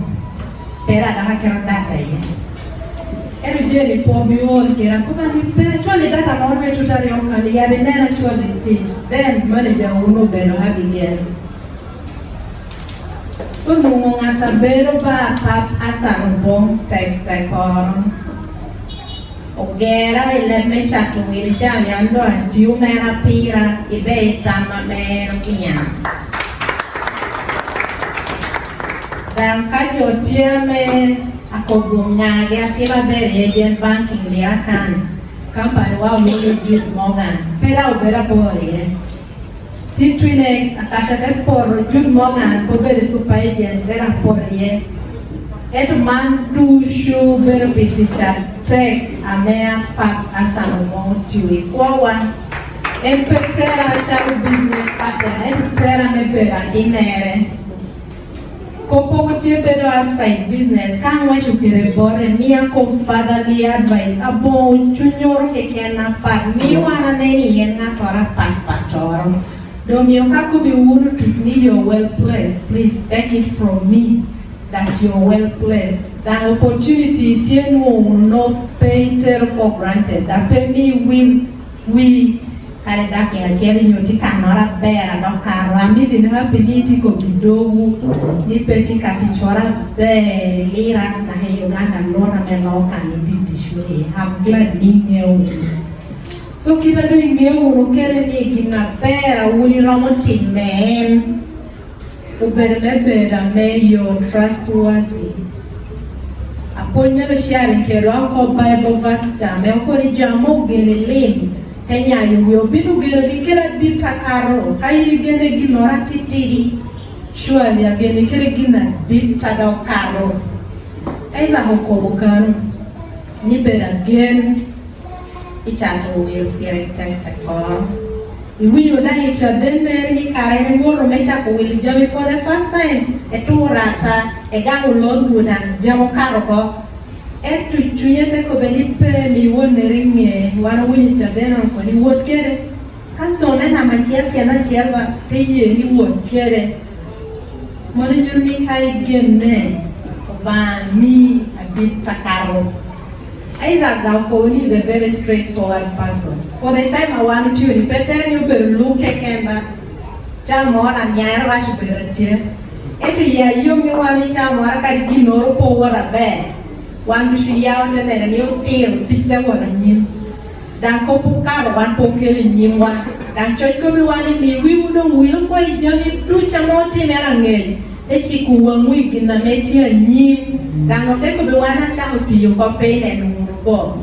pera da hakero data ye eru jeri po biol kera ko bani pe chole data na orbe tutari onkali ya benera chole teach then manager uno beno habigel so no ngata bero ba pap asaro bom tai koron ogera ile mecha tu ile chanya ndo antiu mera pira ibe tama mero kinya Dan kajo tiame akobungage atima beri agent banking Lira kan company wa mulu Goodmotos pera ubera bori T2X akasha te por Goodmotos po beri super agent tera pori et man du shu beri piticha tek amea pap asano mo tiwi kwa empetera chalu business partner empetera mebera dinere Kopo utie bedo outside business kan wa shukire bore mia ko fatherly advice abo chunyoro kekena pat mi wana neni yen ngatora pat patoro do mi okaku bi wuru tutni you're well placed please take it from me that you're well placed that opportunity tienu no pay for granted that pay me we kare daki acheli nyoti kanora bera do karambi bin hapiniti ko bidogu ni peti katichora bere Lira na he Uganda lona meloka ni ditishwe I'm glad ni ngeu so kita do ngeu kere ni gina bera uni romo timen ubere bera me you trustworthy aponya lo sharing kero ko Bible verse ta me ko ni jamo gele lim Kenya yo binu gere kera ditakaro kairi gene ginora titiri surely agene kere gina ditada karo aiza hoko kan ni bera gen ichato will direct ko iwiyo da icha denner ni kare ne goro mecha ko will jami for the first time eturata egamu lodu na jamo karo ko etu chunyete ko beni pe mi wonere nge wana wunyi cha deno ko ni wot kere kasto mena machiel tiana chielwa te ye ni wot kere moni nyurni kai genne ba mi abit takaro Isaac Daukoni is a very straightforward person. For the time I want to you better you better look kemba chamora nyara rashu beratie etu ya yomi wani chamora kali ginoro po wara be Wan bisu yao tene ni utir pita wana nyim dan ko pukaro wan pokeli nyim wan dan choy ko bi wani mi wi udong wilu ko ijami du chamoti mera ngej te chiku wangui gina metia nyim dan no te ko bi wana chamuti yo ko pene nurubo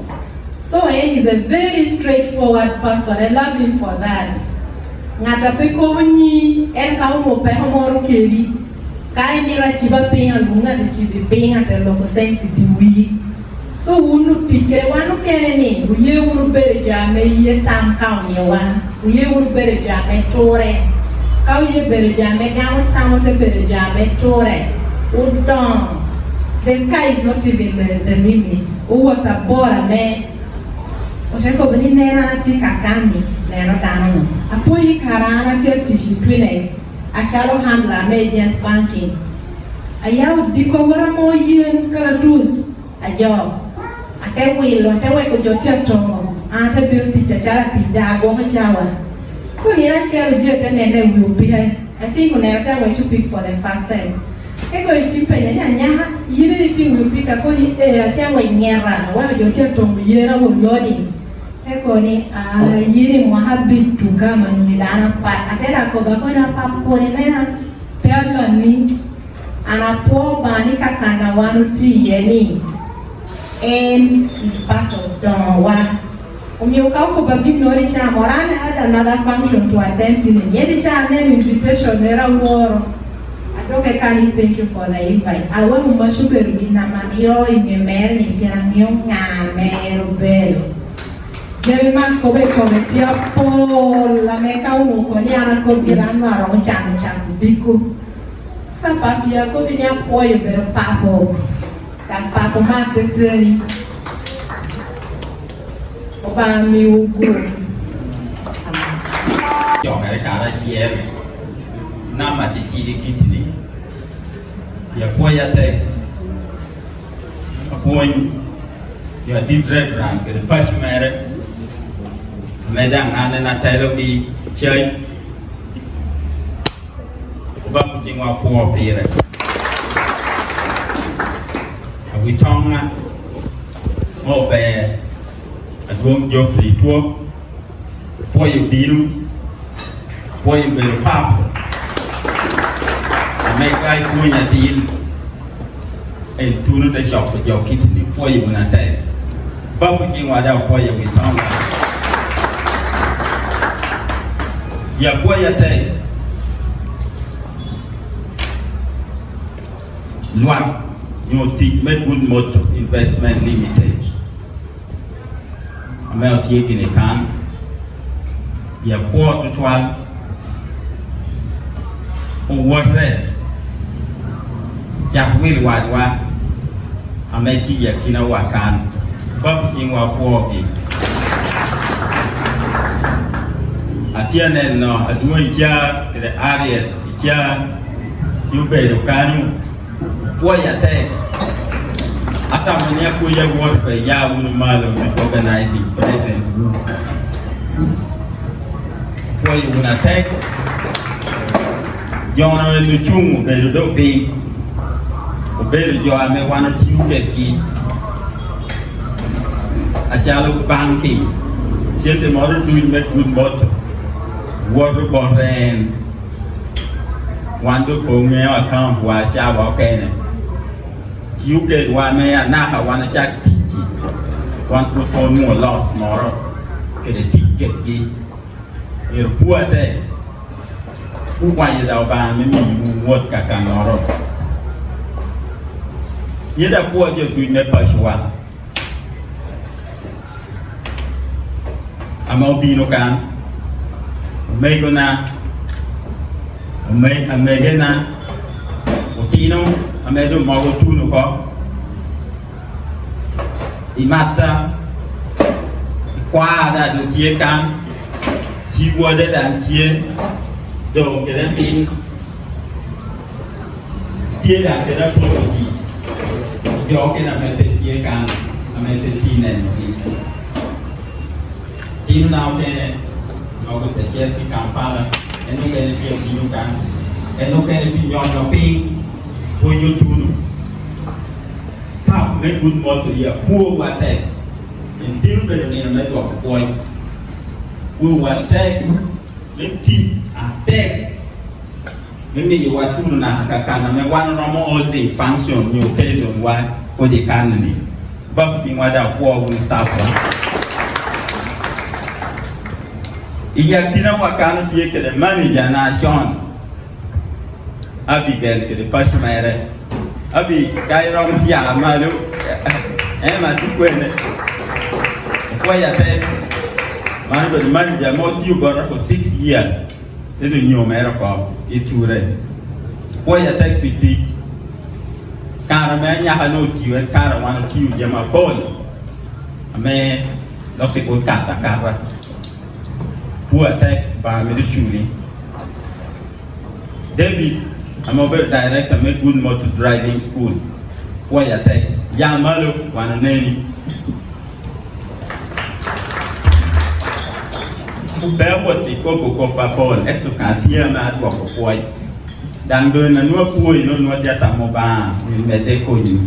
so he is a very straightforward person. I love him for that ngata pe ko nyi en ka mo pe homo keri kai mira chiba pinga lunga te chibi pinga te loko sense diwi so unu tikere wanu kene ni uye uru bere jame ye tam kaunye wa uye uru bere jame tore ka uye bere jame gamu tamu te bere jame tore udon the sky is not even the limit uwata bora me oteko beni nena na tikakani neno dano apoyi karana te tishi T2X achalo handler agent banking ayaw diko wara mo yen kala dus a job ate wilo ate we ko jotia tongo ate bir ti chachara ti dago chawa so ni na chero jete nene will be I think when I try to pick for the first time ego ichimpe nya nya yiri ti will pick akoni ate we nyera wa jotia tongo yera wo loading eko ni yiri muhabitu kama ni dana pat atera ko ba kona pap ko ni lena pela ni anapo bani kakana wanu ti yeni and is part of dawa umyoka ko ba ginori cha morana had another function to attend in yedi cha name invitation era woro adoke kani thank you for the invite awe umashuberu ginamaniyo ingemer ni pirangiyo ngamero belo Jemi mako be kometia pol la meka uno ko ni ana ko birano aro chamo chamo diku sa papia ko bi ni apoio ber papo dan papo mateteni oba mi ugu yo hai ka ra sier na ma ti ki kitni ya ko ya te apoin ya ditre brand ke pas mere Medang ane na tayo ki chơi ba mu jing wa po pire awi tonga mo be adwong jo free tour po yu biru po yu be pap me kai ku nya tin en tunu te shop jo kitni po yu na te ba bu chi wa da po yu tong ya po ya te luang nyo ti me Goodmotos investment limited amel ti kini kan ya po tu twal o woreจากวิลวาดว่าอเมที่อยากกินเอาว่าการก็จริงว่าพวกอีกอาเทียนเนาะด้วยจ้าแต่อาเรียจ้าที่เบรุกานุพวกอยากแต่อาตมาเนี่ยคุยยังวอดไปยาวนุ่มมาลงใน organizing presence พวกอยู่นะแต่ย้อนเอาไปชุ่มเบรุโดปีBeru jo ame wana tiuke ki achalo banki siente modo duin met Goodmotos water boren wando ponge account wa cha wa kene tiuke wa me na ha wana shak tiji wan propon mo loss moro ke de ticket ki ir puate wa ya da ba me mi wot ka kanoro Yeda kuwa jo duine pashwa ama obino kan megona amegena otino amedo mago tuno ko imata kwa da do tie kan si wode dan tie do keden tin tie da keden proji yo que na me petie kan na me petinen ti na o que no que te quiere que campala eno que le pio ti kan eno que le pio no ping for you to stop me Goodmotos ya poor wate en tin be ni na me do ko poor wate le ti ate Mimi you want to na kakana me one normal all day function new occasion why for the canny but thing what that war will stop iya tina wakana tie ke the manager na John Abigail ke the pashmere abi kai rom ya malu ma ti kwene kwa ya te man the manager mo tiu bora for 6 years Itu nyomera ko iture ko ya tek piti kara me nya hano tiwe kara wana tiu jama pol ame no se ko kata kara puwa tek ba me de chuli David amo be director me Goodmotos driving school ko ya tek ya malo wana neni Bawati ko papol eto katia na adwa ko poi dan do na no poi no no jata mo ba ni mede ko ni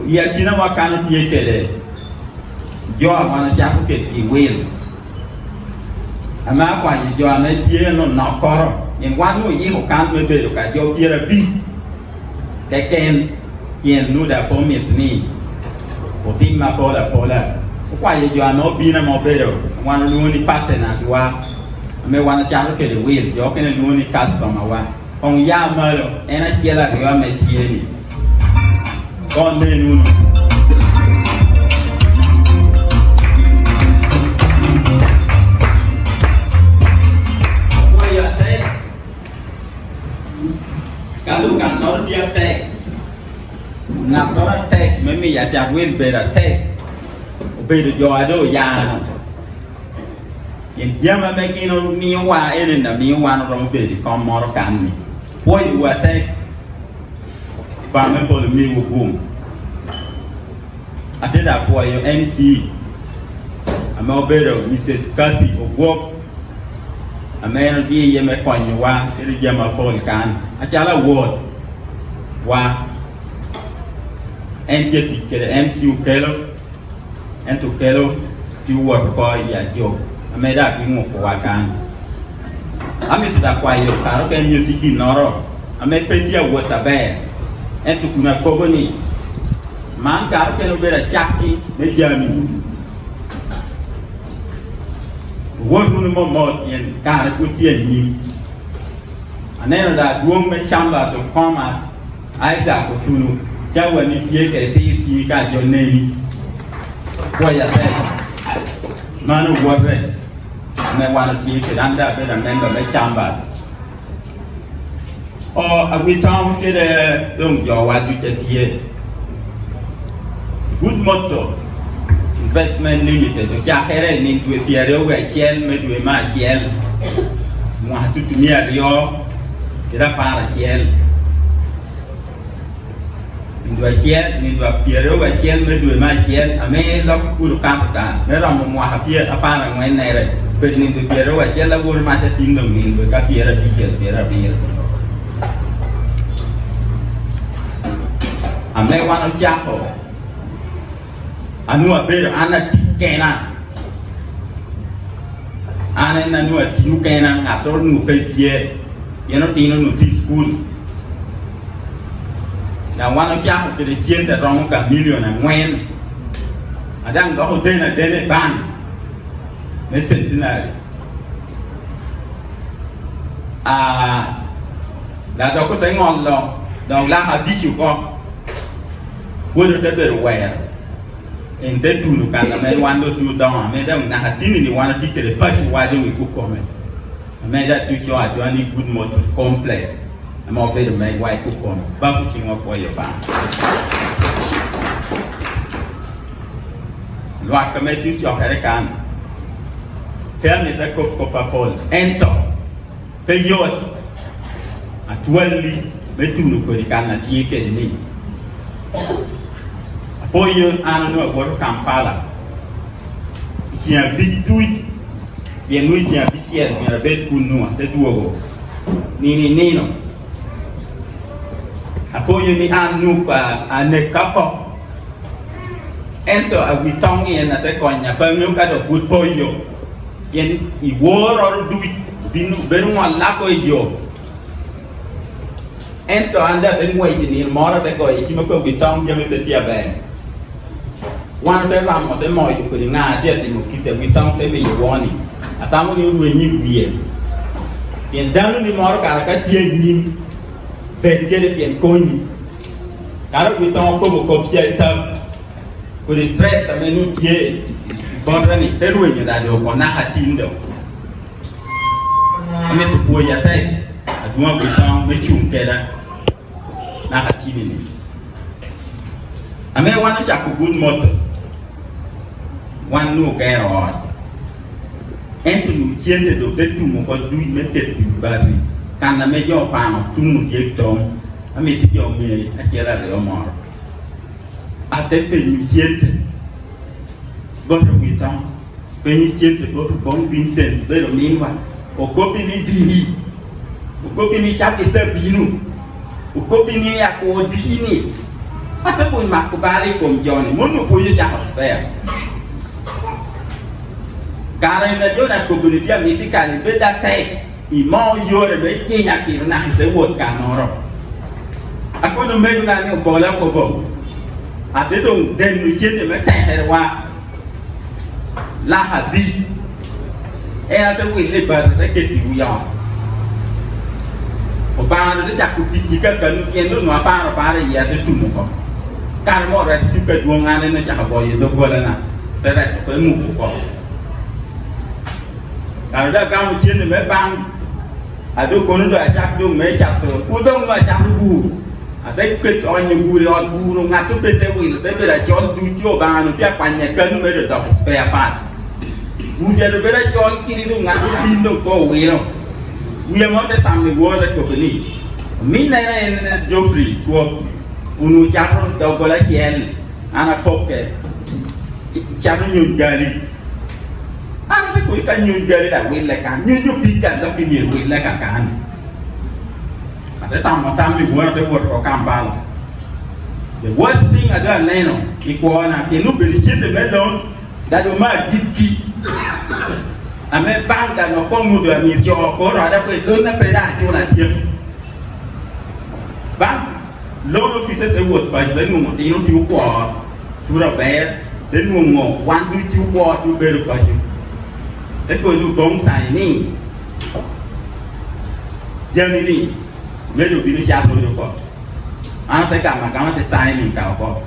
ya kina wakana tie kere jo amana shaku ke ti wel ama kwa jo ame tie no na koro en wanu yi ko kan me be ka jo biera bi ke ken yen nu da pomit ni o timma pola kwa ye jo ano bina mo bedo wana nuoni partners wa me wana chalo ke de will jo ke nuoni customer wa on ya malo ena chela ke wa me tieni on de nuno kwa ya te kalu kantor dia te na tora te me mi ya cha will bera te Pero yo ado ya no. Yen llama me que no mi wa en na mi wa no rompe di con moro canni. Poi wa te ba me por mi gum. Ate da poi MC. Ama obero Mrs. Kathy Ogwo. Ameno di ye me konyo wa ele llama Paul kan. Achala word wa entity ke MC ukelo ento kelo ti wo ko ya jo ameda bi mo ko wakan ame tu da kwa yo karo ke nyo tiki noro ame peti a wota be tu kuna kogoni man kar ke no bera chakki me jami won nu mo yen kar ku tien ni anena da duong me chamba so koma aiza ko tunu chawa ni tie ke ti si ka jo nei ko ya pesa manu wore me wana tie ke anda be da member me chamba o agui tom ke de dong jo wa du tie Goodmotos Investment Limited o cha khere ni due piere o shell me due ma shell mo hatu tumia rio kira para shell ni due shell ni due piere o shell me due ma shell ame lok pur ka me ram mo ha pie apa na ngwen ne re pe ni due piere o shell la gur ma ta tin dong ni due ka piere bi shell piere bi ame wan o cha ho anu abero ana tikena ana na nu tiu kena ngator nu petie yeno tino nu ti school na wana cha ko de siente ron ka million na ngwen adang go de na de ban me centenary la do ko te ngon lo do la ha bi chu ko wo de be wer en te tu no kana me wando tu don me da na hatini ni wana tikere pashi wade we ku kome me da tu cho ajo ani Goodmotos complet ama be me wai ku kome ba ku singo ko yo ba lo aka me tu cho kare kan te me ta ko pa pol ento te yo atuali me tu no ko di kana ti ke ni Poyo ano no for Kampala. Sia bitui. Bien lui sia bisier mi rabet kunua te duogo. Ni no. Apoyo ni anu pa ane kapo. Ento awitongi en ate konya pa ngu ka do put poyo. Yen I woro duit binu beru lako yo. Ento anda te ngwe ni mora te ko I ko witong jame te tia ben. Wan te ram o te mo yu ko nga dia ti mo kite witong te me yoni atamu ni ruwe ni biye bien danu ni mor ka tia ni ben gere bien koni karo witong ko ko pia ta ko ni fret ta me nu tie bonra ni te ruwe ni da do ko na hatin do ame to po ya tai aduma witong me chum kera na hatin ni ame wan cha ku Goodmotos wan nu kero ento nu chiende do de tu mo ko du me te tu bari kana me jo pa no tu mu je tom ame ti jo me a chera de mo a te pe nu chiende go to witam pe nu chiende go to bon Vincent be ro min wa o ko bi ni di o ko bi ni cha ke te binu o ko bi ni ya ko di ni ata po ma ko bari ko joni mo nu po ye cha spare Cara ina jona community amiti kali beda tai I mo yore be kinya ki na te wot kanoro ako no me na ni bola ko bo ate dong den nu siete me tai wa la habi e ate wi le bar te ke ti uya o ba de ta ku ti ka kan ki no no pa ya te tu mo ko kar mo ra ti ka duonga ne na cha bo ye do gola na te ra ko mu ko Kalau dah kamu cium ni memang ada konon tu asyik tu macam tu, udang tu asyik tu, ada ket orang yang guru ngatu betul, tapi beracun tujuh bangan tu tiap panjang kan mereka dah spare part. Bukan tu beracun kini tu ngatu pintu kau wiro, dia mau tu tamu gua tu beli. Mina ni Joffrey tu unu cakap tu bola sial, anak poket, cakap nyun gali. Ana te ko ka nyun gari da wile kan nyun yo bigan da pinir wile ka kan ada tam mi buat te buat ko Kampala the worst thing ada neno ikuona inu belichite melon da do ma dikki ame banga no ko mu do mi jo ko ra da ko do na pera jo na tie bang loan officer te wot ba le nu mo ti no ti ko tu ra be te nu mo wan du ti ko tu be ru ba ju te ko du bong sai ni jami ni me do bi ni sha ko ko ana te ka ma ka ma te sai ni ka ko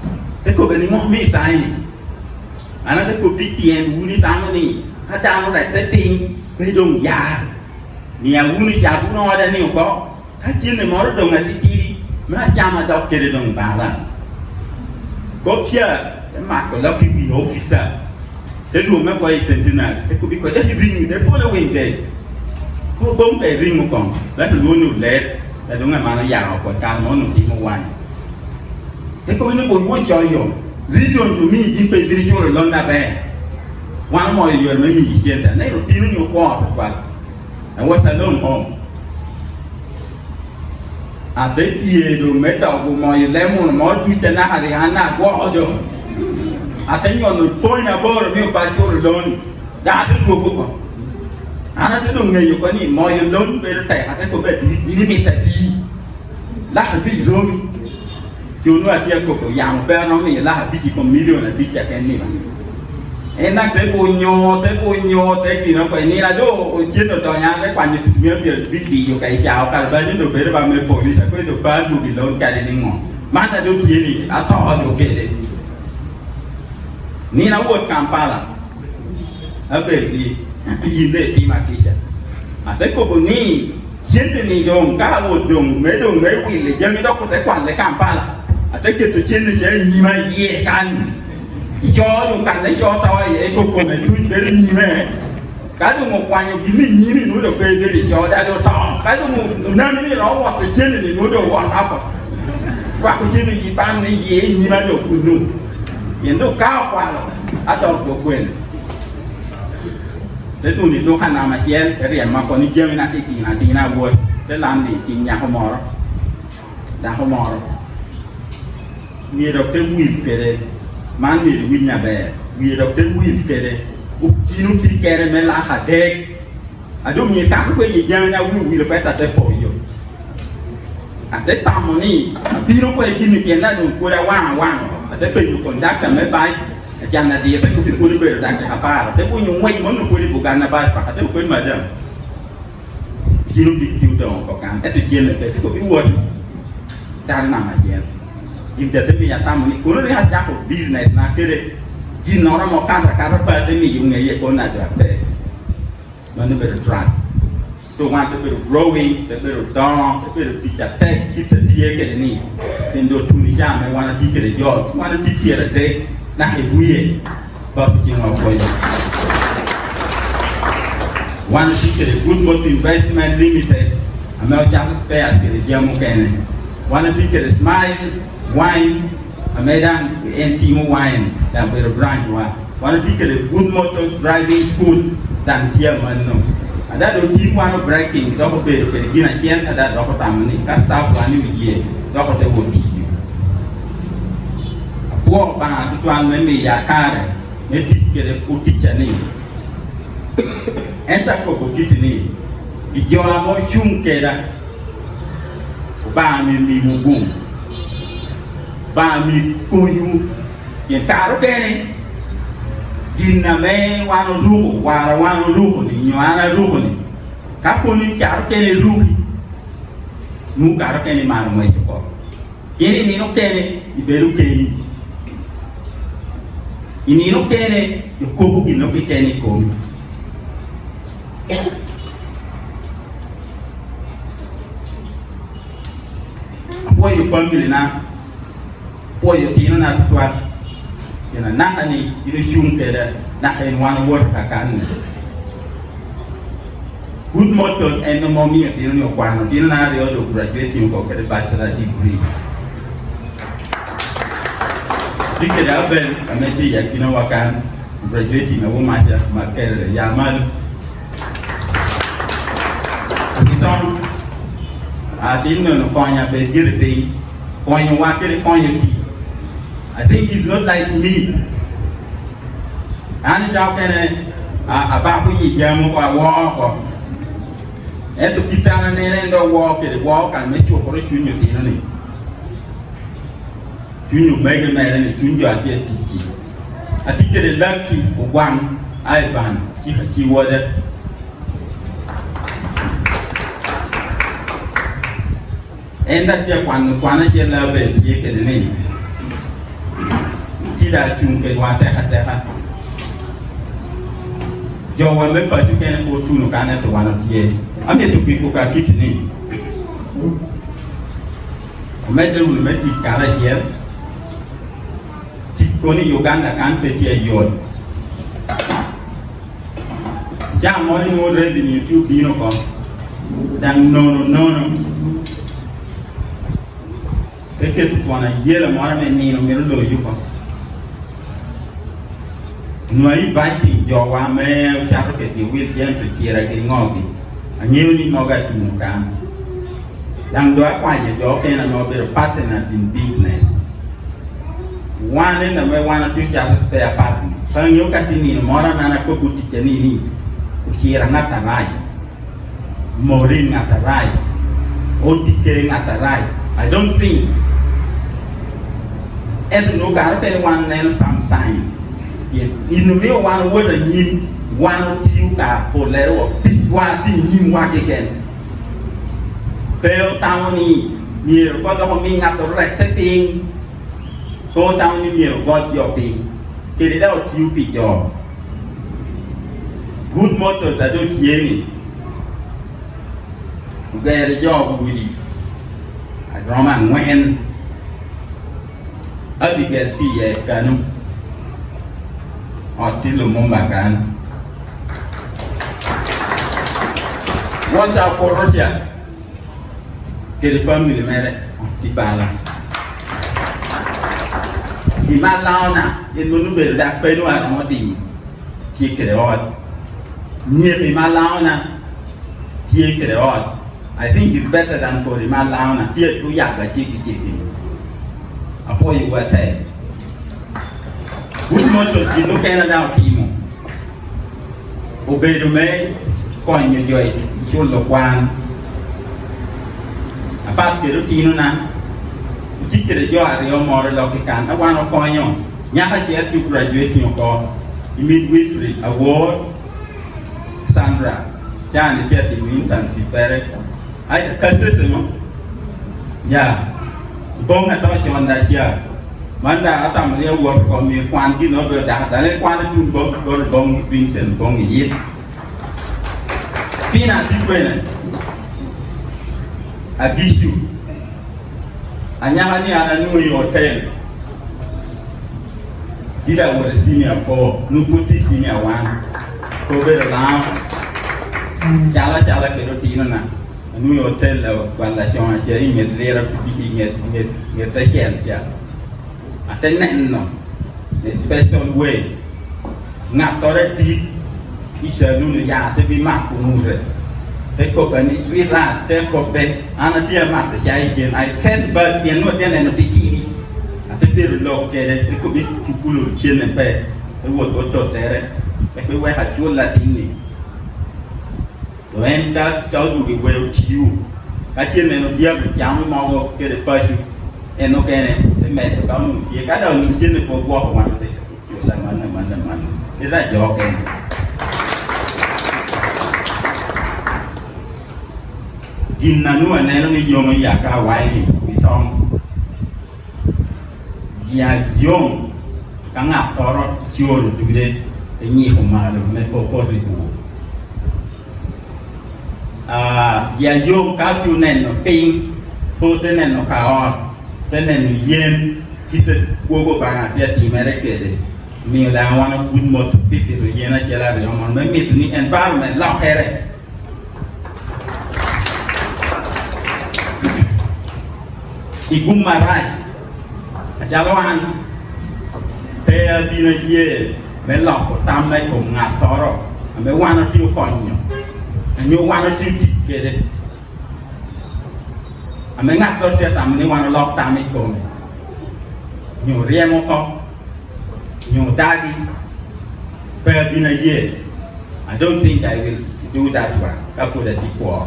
te ko be ni mo mi sai ni ana te ko bi tien wu ni ta ni ha da no ra te pin me dong ya ni a wu ni sha ku no da ni ko ka chin ni mo dong a ti mà chama đọc cái đồng bà là có phía mà có là cái bị officer cái luôn mà quay sentinel cái cũng bị có cái ring để following day có bốn cái ring một con là luôn nụ lết là đúng là mà nó giàu của cao nó nụ chỉ một vài cái cũng nó buồn quá trời rồi reason to me in pe diri choro londa be one more year me mi center na ro tinu ni ko fa I was alone home a te pie do me ta ko mo ye le mo mo tu chana hari ana ko do a te nyo no point na bo ro mi pa choro lon da te ko ko ana te do ngai ko ni mo ye lon be ta ha te ko be di mi ta di la ha bi ro mi yo no atia ko yang pe no mi la ha bi ci ko million na bi ta ken ni ba e na te ko nyo te ki no ko ni la do o chino to nya le kwa ni tu mi bi di yo kai chao ka ba ni do be ba me police ko do ba du bi lon ka ni ngo ma ta do ti ni a to do ke de ni na wo Kampala a be di yin de ti ma kisha a te ko ni siente ni dong ka wo dong me wi le jami do ko te kwan le Kampala a te ke to chen ni che ni ma ye kan cho dùng cảnh lấy cho tao ấy cô cùng ấy tweet bên nhì mẹ cái đồ một quanh những cái nhì mình nuôi được về để cho đã đồ tao cái đồ một năm này nó hoặc là trên thì nuôi đồ hoặc áp hoặc là trên thì ban này gì nhì mà đồ quên luôn hiện đồ cao quá rồi ăn đồ đồ quên thế tụi thì đồ khăn nào mà xem cái điểm mà còn đi chơi là cái gì là vui cái làm thì chỉ nhà không mò đó đã không mò rồi nghe được cái mùi cái đấy man mi winya be wi do te wi kere u chinu fi kere me la ha de adu mi ka ko yi jana wi le peta te po yo ate tamoni bi no ko e gini penda do ko da wang ate pe yu conductor me bai jana di fe ko fi ko be da ka pa te ko nyu ngwe mo no ko ri bugan na ba pa te ko madam chinu bi tiu do ko kan e to chien le te ko bi won ta na ma chien inte te mi ata moni ko ri ha cha ko business na kere di nora mo kan ka pa te mi yung ye ko na da te no ne better trust so want to be growing the better down the better teacher tech kita die kere ni ndo tunisia me wana di kere jo wana di kere de na he wiye ba bi ma ko yo wana di kere Goodmotos investment limited amel cha spares kere jamu kene wana di kere smile wine amedan entimo wine dan be branch wana dikere Goodmotos driving school dan tia manno ada do ti wano breaking do ko be gina sien ada do ko tamni ka staff wani wiye do ko te woti apo ba tuan me mi yakare me dikere ko tichani enta ko bokitini ijoa mo chunkera ba mi mugum ba mi koyu yen karo kene ginna me wano ruho ni nyoana ruho ni kapo ni karo kene ruhi nu karo kene mano mo ko yeni ni no kene iberu kene ini no kene yokobu gino ke kene ko apo yo family na poyo tino na tutwa yana nakani ino shumkeda nahin wana word kakan Goodmotos and no mommy tino ni okwano tino na rio do graduating ko kede bachelor degree dikeda ben ameti yakina wakan graduating na womasha makere yamal kiton atino no konya be girti konya wakere konya ti I think he's not like me. Ani chao kene abaku yi jamu kwa wako. Eto kitana nene ndo wako kede wako kan mechu kore chunyo tino ni. Tunyu mega mere ni tunju ati tiki. Ati kere lucky wang aiban chika chi wada. Enda tia kwana shi la ben ti kere ni. Tida chung ke wa teha. Jo wa me pa chu kene ko tunu kana to wana tie. Ame to bi ko ka kitni. Mede ul medi kara shiel. Tikoni Uganda kan petia yod. Ja mori mo revenue tu bino ko. Dan no. Peke tu wana yela mora me ni no mero lo yuko. No ai biting jo wa me charo ke ti wil jen tu chira ke ngogi. Anyew ni moga tu kan. Yang doa kwa ye jo ke na no be partners in business. One in the way one to chapter spare parts. Pang yo katini mora mana ko buti ni. Kuchira ngata rai. Morin ngata rai. Odike ngata rai. I don't think et no gar te one nen some sign. In me one word a yin one tiu ka o lero big one thing yin wa again. Pero tawni mir ko do mi ngata rek ping. Ko tawni mir god yo ping. Kiri da o tiu pi jo. Goodmotos ado tieni. Gere jo budi. Adroma ngwen. Abigail ti ye kanu. Otilo momba kan. What a Russia. Kiri family mere ti bala. Di malauna in munu berda penu armodi. Ti kreot. Ni malauna ti kreot. I think it's better than for the malauna. Ti tu yak ba chiki. Apo you were time. Goodmotos di no Canada timo. Obedo me kon yo joy chulo kwan. Apat ke rutino na. Tikere jo ari o more lokikan. Awan o konyo. Nyaka che tu graduating ko. Midwifery award. Sandra. Jani ke ti internship pere. Ai kasese mo. Ya. Bong atau macam mana sia, mana atau mana work kami kuanti no berdah, dan kuanti tu bong Vincent bong yit. Fina tipe abisu, anyang ni ana nui hotel, tidak boleh senior 4, nuputi senior 1, kau berlang, jala ke roti na. New hotel wala chama cha inget Lira inget tashiansia atenen no a special way ngatore di isa nunu ya te bi mak kunure te ko bani swira te ko be ana dia mak cha jen I felt bad bien no tene no titiri ate bir lo kere te ko bis tukulu chen pe e wo to tere e ko wa ha chula tini. When that child will be well to you, I see men of the other young mother get a person and no can the man to come to get out of the for walk one day. You like man. Is that joking? In Nanu and enemy young yaka whining with Tom. Ya young, come up Toro, sure to the Nico Malo, Mepo ya yom ka tu nen no ping po te nen no ka o te nen yen kita go ba ya ti mere ke de mi da wana Goodmotos pipi ro yen a chela ro mon me mit ni environment la khere igum marai a chalwan te bina ye me la ko tam me ko ngat toro me wana ti ko nyo and you want to get it. I may not go there, I may want to lock down it going. You Riemoko, you daddy, per been a year. I don't think I will do that one. I put a tick wall.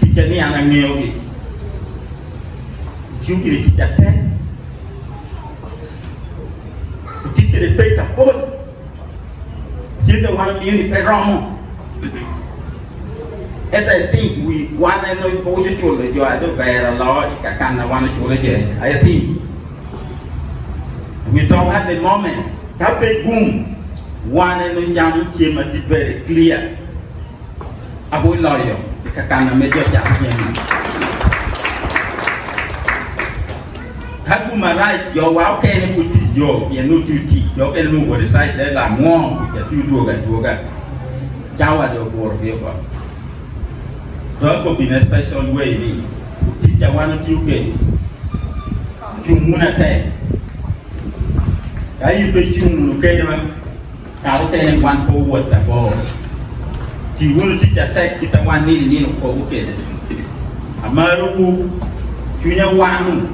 Teacher me and I knew it. You get it at 10, kiri pe kapol sita wana mini pe romo and I think we want to know both the children jo ado bear law ka kana wana children je I think we talk at the moment ka pe gum wana no jam chema di very clear abo lawyer ka kana me jo jam chema Hagu marai yo wa okay ni puti yo ye no tuti yo ke no go decide that la mo ya tu duoga jawa do bor ge ba do go be a special way ni teacher wan ti ke jumuna te kai be jumunu ke ma ka ro te ne wan po wota bo ti wonu teacher te kita wan ni ko ke amaru tunya wanu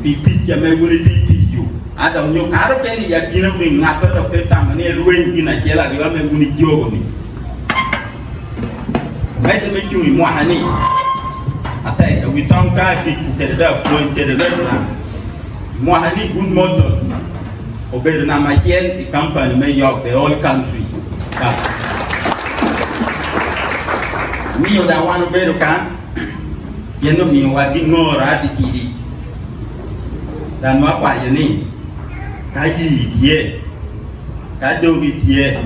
Piti jame wuri titi yo. Ada unyo karo keni ya kina be ngato do pe tamane ruwen gina chela diwa me guni jogo ni. Mai de me chumi mo hani. Atai we ton ka ki ku ke da point ke da na. Mo hani Goodmotos. Obe na machine the company me yok the whole country. Mi yo da wanu be do kan. Yendo mi wa di ngora di tidi. Dan wa kwa ni ka yi tie ka do bi tie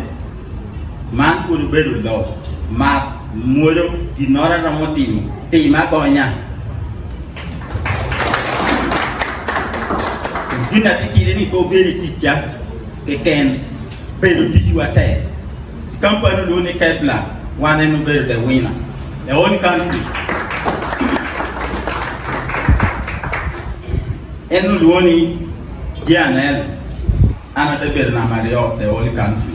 man ku be do lo ma moro dinora na motimi ti ma gonya dina tikiri ni ko be ticha ke ken be do tichu ate company do ni kepla one no be the winner the whole country enu luoni janel ana de berna mario the whole country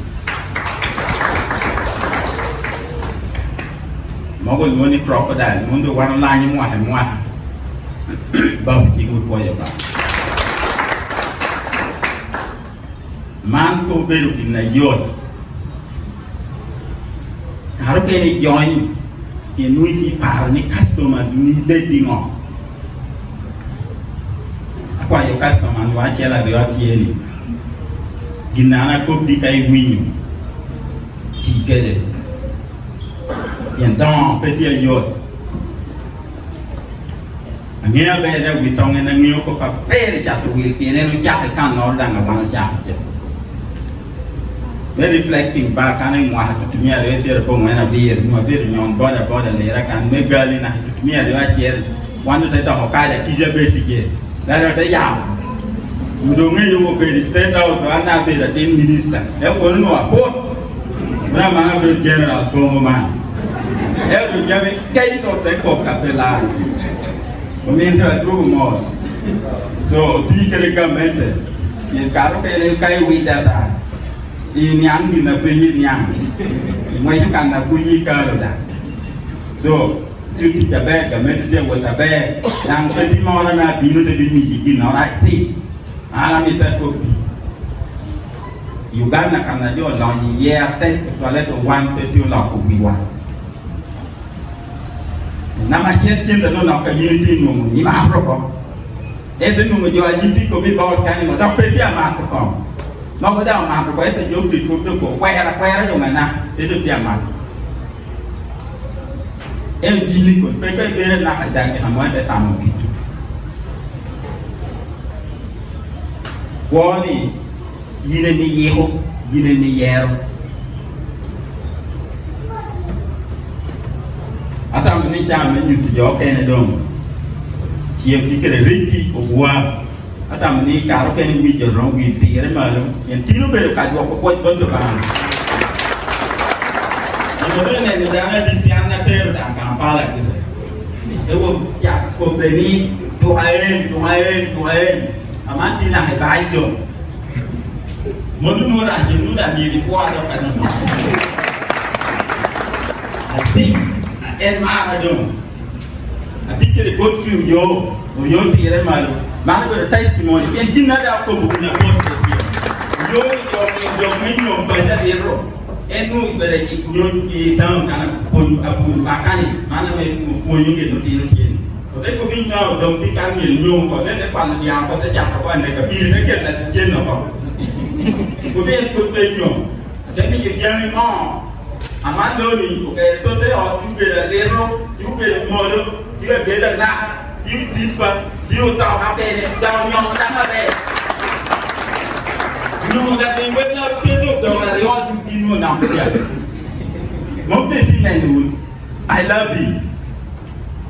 mogo luoni crocodile mundo wana lanyi mwa ba chi ko poya ba man ko beru dinna yod karo ke ni join ke nuiti par ni customers ni bedingo kwa yo customers wa chela de otieni ginana ko di kai winyu ti kede yan don petit yo angea be da wi tong na ngio ko pa pe cha tu wi pi ne no cha kan no da na wan cha che me reflecting back ani mo ha tu mi ale te ko ngana bi mo be nyon boda Lira kan me gali na tu mi ale wa che wan te ta ho ka da ki je be si je Lira te ya Mudonge yo be state out ana be da team minister e ko no apot na ma be general ko mo man e do jabe kai to te ko kapela o minister do mo so ti kere gamente ye karo ke le kai wi data i nyang di na pe ni nyang i mo yi kan na ku yi ka da so ti jabe gamente je wo tabe yang pe di mo na bi no de bi mi gi no I think ala mi ta ko Uganda kana jo la ni ye ate toilet one te tu la ko bi wa na ma chen da no na community no ni ma pro ko e te no jo ni ti ko bi ba ska ni ma da pe ti ama to ko no ko da ma ko e te jo free to ko kwera do na e do ti ama e ji ni ko pe ko be na ha da ke ha mo da ta mo ki Wani yine ni yeho yine ni yero ata mni cha me nyuti jo kene dom tie ti kere riki o wa ata mni karo kene wi jo ron wi ti re malo yen tino be ka jo ko ko bon to ba ni ne da na di piana ter da Kampala kire e wo ja ko be ni to aen Amanti na hai do. Monu ra jinu da mi ko ado kan no. I think en ma do. I think the good film yo ti re malo. Ma go testimony. En dinna da ko bu na ko. Yo me no ba da ro. En nu be re ki yo ki down kan ko apu makani. Mana me ko yo ke no ti Thế có biết nhau đồng tí can nghiền nhung và đến cái phần nhà có thể chặt các bạn này cả bia nó kết là trên nó không Ko be ko be yo. Then you get me more. Amandoni, okay, today or you get a little, you get a model, you get a knack, you deeper, you talk out there, down your there. You know that they will not get up the all you know now. I love you.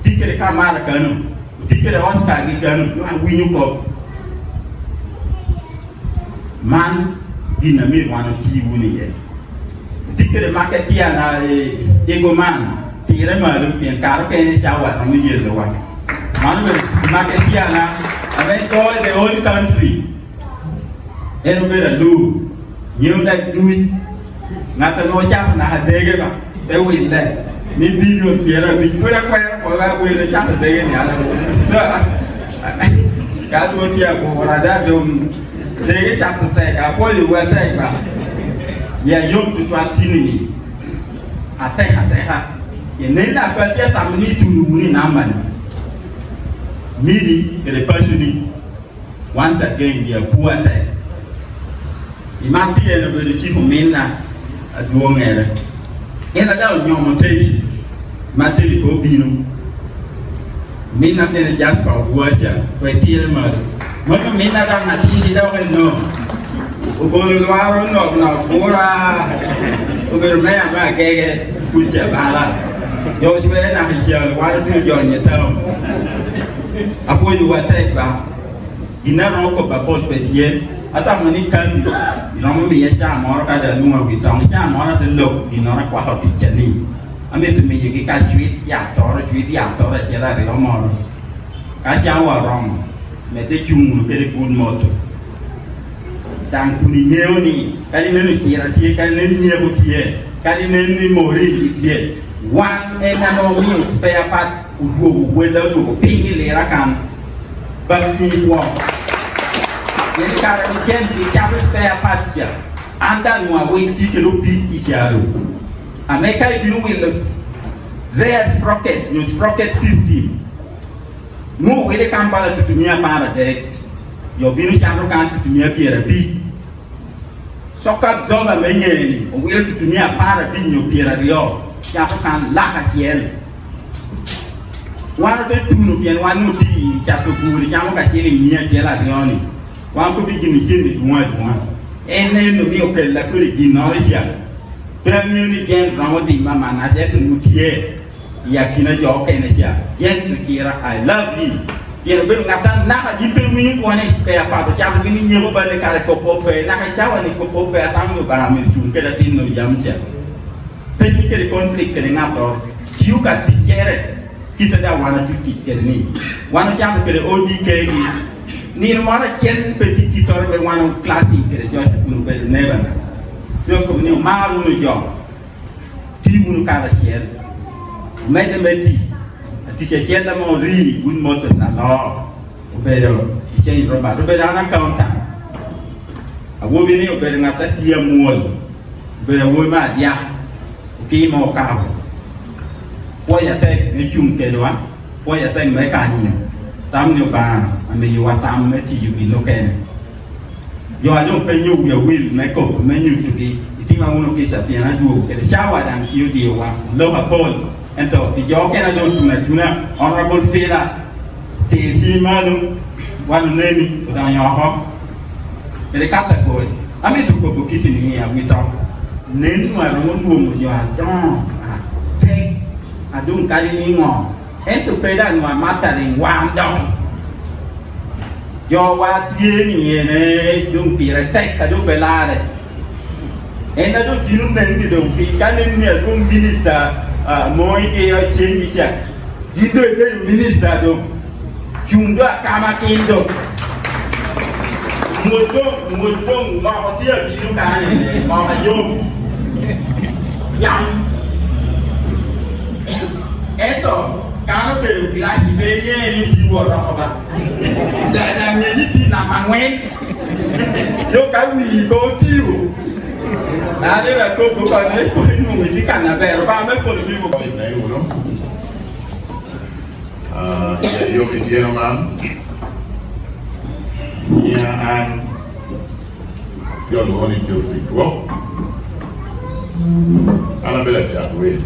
Ticket a camera gun, ticket a Oscar gun, you are winning up. Man, didn't meet one of tea winning yet. Ticket a marketeer na ego man, Tira Madu, and Carpen shower on the year the one. Man will marketeer na, and then go in the whole country. Everybody do, you like do it. Not a no chap na had degger, they will let me be your theater, be put a quail for that way the chap of day in the other. So, God will hear for that doom. They get up to take, I for you will take back. Yeah, you to 20. I take her. You need not get a minute to win our money. Needy, the person once again, be a poor day. You might be a very cheap men at home. In a doubt, your motel, Materi Bobino. Men not in a just for worship, by Peter Mother. Mother men not on a tea, don't know. Ugolwaro no pura ubermea ba gege puja bala yo chwe na hijau waru tu jo nyetao apo yu watai ba ina roko ba pot petie ata mani kandi ino mi ya cha moro ka da lunga wi tong cha moro de lok ino ra kwa hot chani ame tu mi ye ka chwit ya to ra chela ri moro ka cha wa rom me te chung ke Goodmotos dan kuni neoni kali nenu chira tie kali nenu nyego tie kali nenu mori tie one economy spare parts uduo wela do pingi Lira kan bakti wo ye kara ni ken di chabu spare parts ya anda no we ti ke lo pi isharo ameka ibinu will rare sprocket no sprocket system no we de kan bala tutumia para de yo binu chabu kan tutumia piera bi sokat zoba menyeni o wil tutumia para binyo piera rio ya kan la hasiel wan te tunu pien wan nuti chatu guri chamo ka siri mia jela rioni wan ko bigini chini duwa ene no mi o ke la kuri ginorisia premier ni gen ramodi mama na se tu nutie ya kina jo ke ne sia yen tu kira I love you. Dia ber ngatan nak jipe minit wane spare part cha bini nyebo ba ne kare ko pope na ka cha wane ko pope atang no ba mi chun ke da tin no yam cha petit ke conflict ke ngato tiu ka tikere kita da wana tu tikere ni wana cha ke ODK ni wana chen petit kitore be wana classique ke jo ku be neba na so ko ni maru no jo ti bunu ka da shel me de meti ti che da mo ri Goodmotos alo pero che roba to be na kaunta awo bi ni o be ngata ti amol be wo ma dia ki mo ka po ya te ni chung ke do po ya te me ka ni tam ni ba ame yo tam me ti yu bi no ke yo a do pe nyu ya will me ko me nyu tu ti ma uno ke sa piana du ke shawa dan ti di wa lo ha pol ento di jo ke na do tuna honorable fela te si manu wan neni da yo ho ele kata ko ami tu ko bukiti ni ya wi ta nen ma ro mo yo don te adun kali ni ngo ento pe da no mata ring wan don yo wa tie ni ne dun pi re te ka do belare ena do dinu men ni do pi kanen ni dun minister moi ke yo chen ni cha dindo be minister do chundo kama kindo moto ma ko tia biru ka ni ma ka yo yang eto kano be klasi be ye ni ti wo ro ko ba da ni ti na mangwen so ka wi ko ti wo ada la ko ko ne ko ni mi kana be ro ba me ko ni wo na uno ya yo que tiene man ya an yo lo ni jo free wo ana bela chat we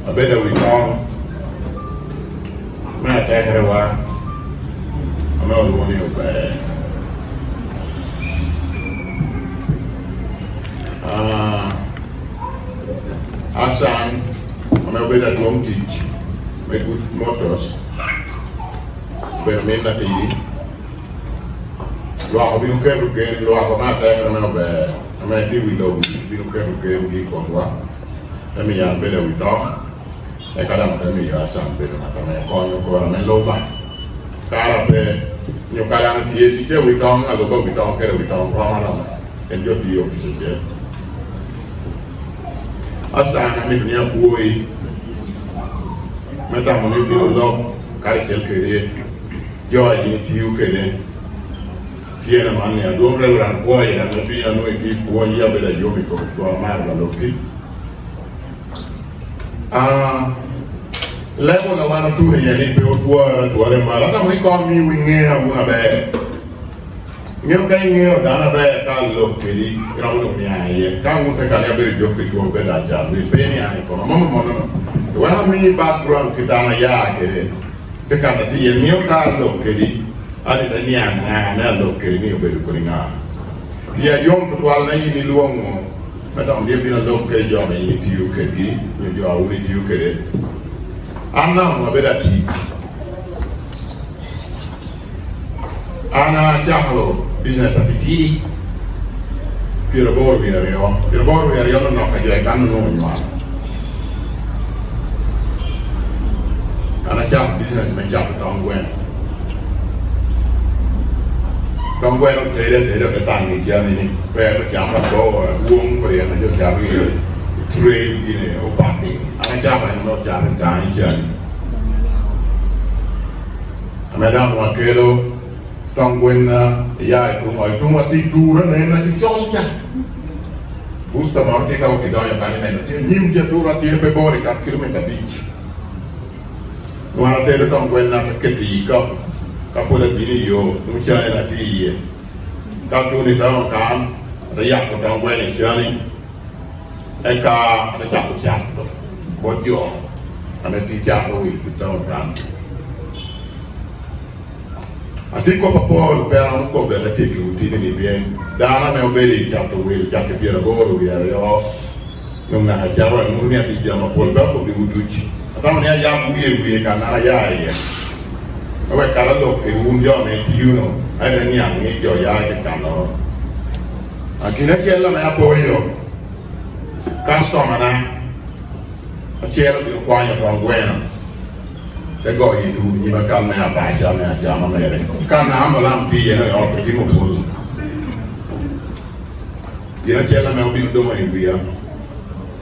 abeda we tong ma ta herwa ama lo ni obe Asan ama beda dom teach me Goodmotos bermena tidi lo ako binukeru gen lo ako mata ama be ama di wi lo binukeru gen gi konwa tami ya beda wi tong e kada tami ya asan beda mata me konyo ko me lo ba kara pe nyo kala na tie di ke wi tong alo ba wi tong ke wi tong rama rama en yo di office je asan ami dunia buoi meta mo ni bi lo kare kel kere yo yi ti u kere tiene man ya do reverend boy na bi na no di boy ya be da yo bi ko to amar la loki levo na wana tu ne ya ni pe o to re mala ta mi ko mi wi nge abu na be nge ka nge o da na be ka lo keri ra mo mi aye ka mo te ka ya be jo fi to be da ja bi pe ni ai ko mo mo no wa mi background ki da na ya kere ke ka na ti ye mi o ka lo keri adi da ni na lo keri ni o be ko ni nga ya yom to wal na yini luongo madam dia bina lo ke jo na yini ti u ke gi ni jo a uni ti u ke de ana mo be da ti ana chahlo business atitiri Piero Borghi io non ho che hanno non ana chap business me chap Dongwen no tere che tangi gianni per che ha fatto buon per io che ha trade in o packing ana chap no chap tangi gianni madam wa kelo Dongwen ya tu ma ti dura ne na ti solta busta morti ka o che doia pani meno ti nim ti dura ti pe bori ka kilometer beach Nuana te Dongwen na che ti ka pole bini yo nu cha na ti ye ka tu ni da ka da ya ko Dongwen ni chani e ka da cha ko cha to bo yo ana ti cha ko wi da ran ati ko papol per un ko bella ti chiuti ni bien dana me obedi cha to wi cha che Piero Borghi yo non na cha wa nu ni ati ja ma pol ba ko bi uduchi atama ni ya buye ka na ya ye awe kala lo ke un jo ne ti uno ai ni an ni jo ya ke ka no akina ke la na apoyo customer na a chero di kwa ya Dongwen e go yi du ni ma ka na ba sha na cha ma mere ka na ma lam pi ye no o ti mo pol ina chela me obi do mai via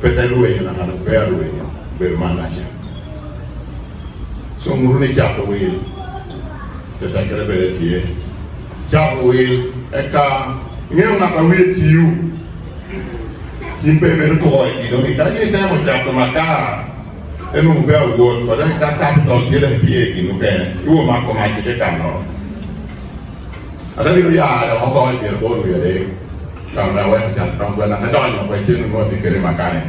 petaru e na ha peru e per manager so muruni chapo wil te ta kere bere tie chapo wil e ka ngeu na ka wil tiu kin pe bere ko e do ni ka ye ta mo chapo maka e non pe wo ko da ka capital tie da pie ki no bene tu ma ko ma ti ta no ada bi ya da ko e per bo ru ye ka na wa ta ta ko na da no ko ti no bi kere makane